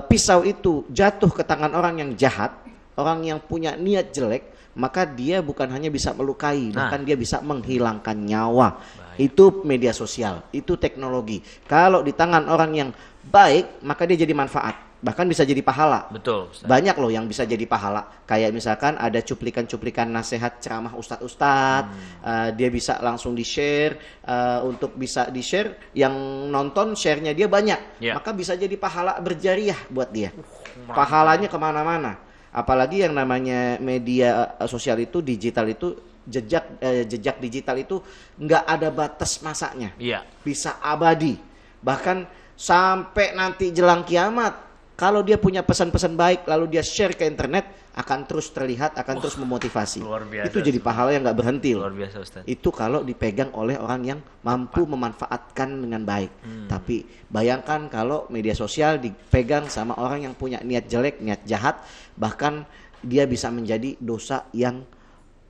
[SPEAKER 1] pisau itu jatuh ke tangan orang yang jahat, orang yang punya niat jelek, maka dia bukan hanya bisa melukai, bahkan dia bisa menghilangkan nyawa. Itu media sosial, itu teknologi. Kalau di tangan orang yang baik, maka dia jadi manfaat. Bahkan bisa jadi pahala.
[SPEAKER 2] Betul. Ustaz.
[SPEAKER 1] Banyak loh yang bisa jadi pahala. Kayak misalkan ada cuplikan-cuplikan nasihat ceramah ustadz-ustadz, dia bisa langsung di-share, untuk bisa di-share, yang nonton share-nya dia banyak, maka bisa jadi pahala berjariah buat dia. Pahalanya kemana-mana. Apalagi yang namanya media sosial itu, digital itu, jejak digital itu nggak ada batas masanya. Bisa abadi. Bahkan sampai nanti jelang kiamat. Kalau dia punya pesan-pesan baik lalu dia share ke internet, akan terus terlihat, akan terus memotivasi.
[SPEAKER 2] Luar biasa,
[SPEAKER 1] itu jadi pahala yang nggak berhenti.
[SPEAKER 2] Luar biasa Ustaz.
[SPEAKER 1] Itu kalau dipegang oleh orang yang mampu memanfaatkan dengan baik. Tapi bayangkan kalau media sosial dipegang sama orang yang punya niat jelek, niat jahat, bahkan dia bisa menjadi dosa yang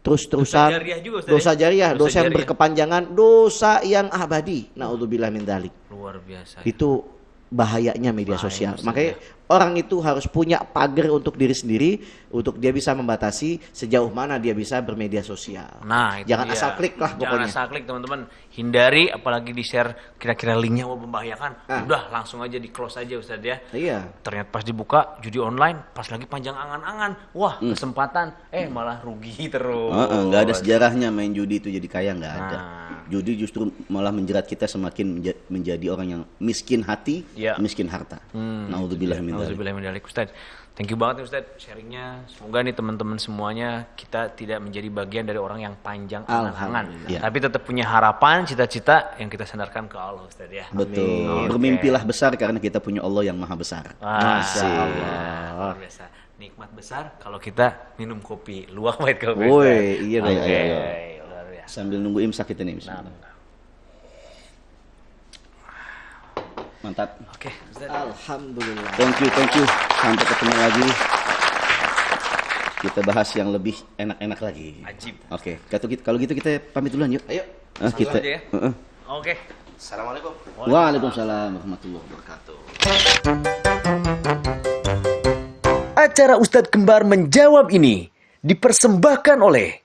[SPEAKER 1] terus-terusan, dosa jariah, dosa yang berkepanjangan, dosa yang abadi. Naudzubillah min dzalik.
[SPEAKER 2] Luar biasa.
[SPEAKER 1] Itu bahayanya media sosial. Makanya orang itu harus punya pagar untuk diri sendiri, untuk dia bisa membatasi sejauh mana dia bisa bermedia sosial.
[SPEAKER 2] Nah, itu
[SPEAKER 1] jangan
[SPEAKER 2] dia.
[SPEAKER 1] asal klik lah pokoknya.
[SPEAKER 2] Jangan asal klik teman-teman. Hindari, apalagi di-share kira-kira linknya mau membahayakan. Udah langsung aja di-close aja Ustaz ya.
[SPEAKER 1] Iya.
[SPEAKER 2] Ternyata pas dibuka judi online, pas lagi panjang angan-angan. Wah, kesempatan malah rugi terus.
[SPEAKER 5] Nggak ada sejarahnya main judi itu jadi kaya, nggak ada. Judi justru malah menjerat kita semakin menjadi orang yang miskin hati, miskin harta. Naudzubillah min
[SPEAKER 2] dzalik. Ustaz, thank you banget nih Ustaz sharingnya. Semoga nih teman-teman semuanya kita tidak menjadi bagian dari orang yang panjang angan-angan, tapi tetap punya harapan, cita-cita yang kita sandarkan ke Allah Ustaz ya.
[SPEAKER 5] Betul. Bermimpilah besar karena kita punya Allah yang maha besar.
[SPEAKER 2] Masya Allah. Luar biasa. Nikmat besar kalau kita minum kopi, luwak white kopi.
[SPEAKER 1] Woi, iya dong.
[SPEAKER 2] Luar biasa.
[SPEAKER 5] Sambil nunggu imsak kita nih. Mantap.
[SPEAKER 2] Oke,
[SPEAKER 1] alhamdulillah.
[SPEAKER 5] Thank you. Sampai ketemu lagi. Kita bahas yang lebih enak-enak lagi.
[SPEAKER 2] Ajib.
[SPEAKER 5] Oke. Kalau gitu kita pamit duluan yuk.
[SPEAKER 2] Ayo.
[SPEAKER 5] Kita.
[SPEAKER 2] Aja ya. Oke.
[SPEAKER 1] Assalamualaikum.
[SPEAKER 5] Waalaikumsalam warahmatullahi wabarakatuh.
[SPEAKER 4] Acara Ustadz Kembar menjawab ini dipersembahkan oleh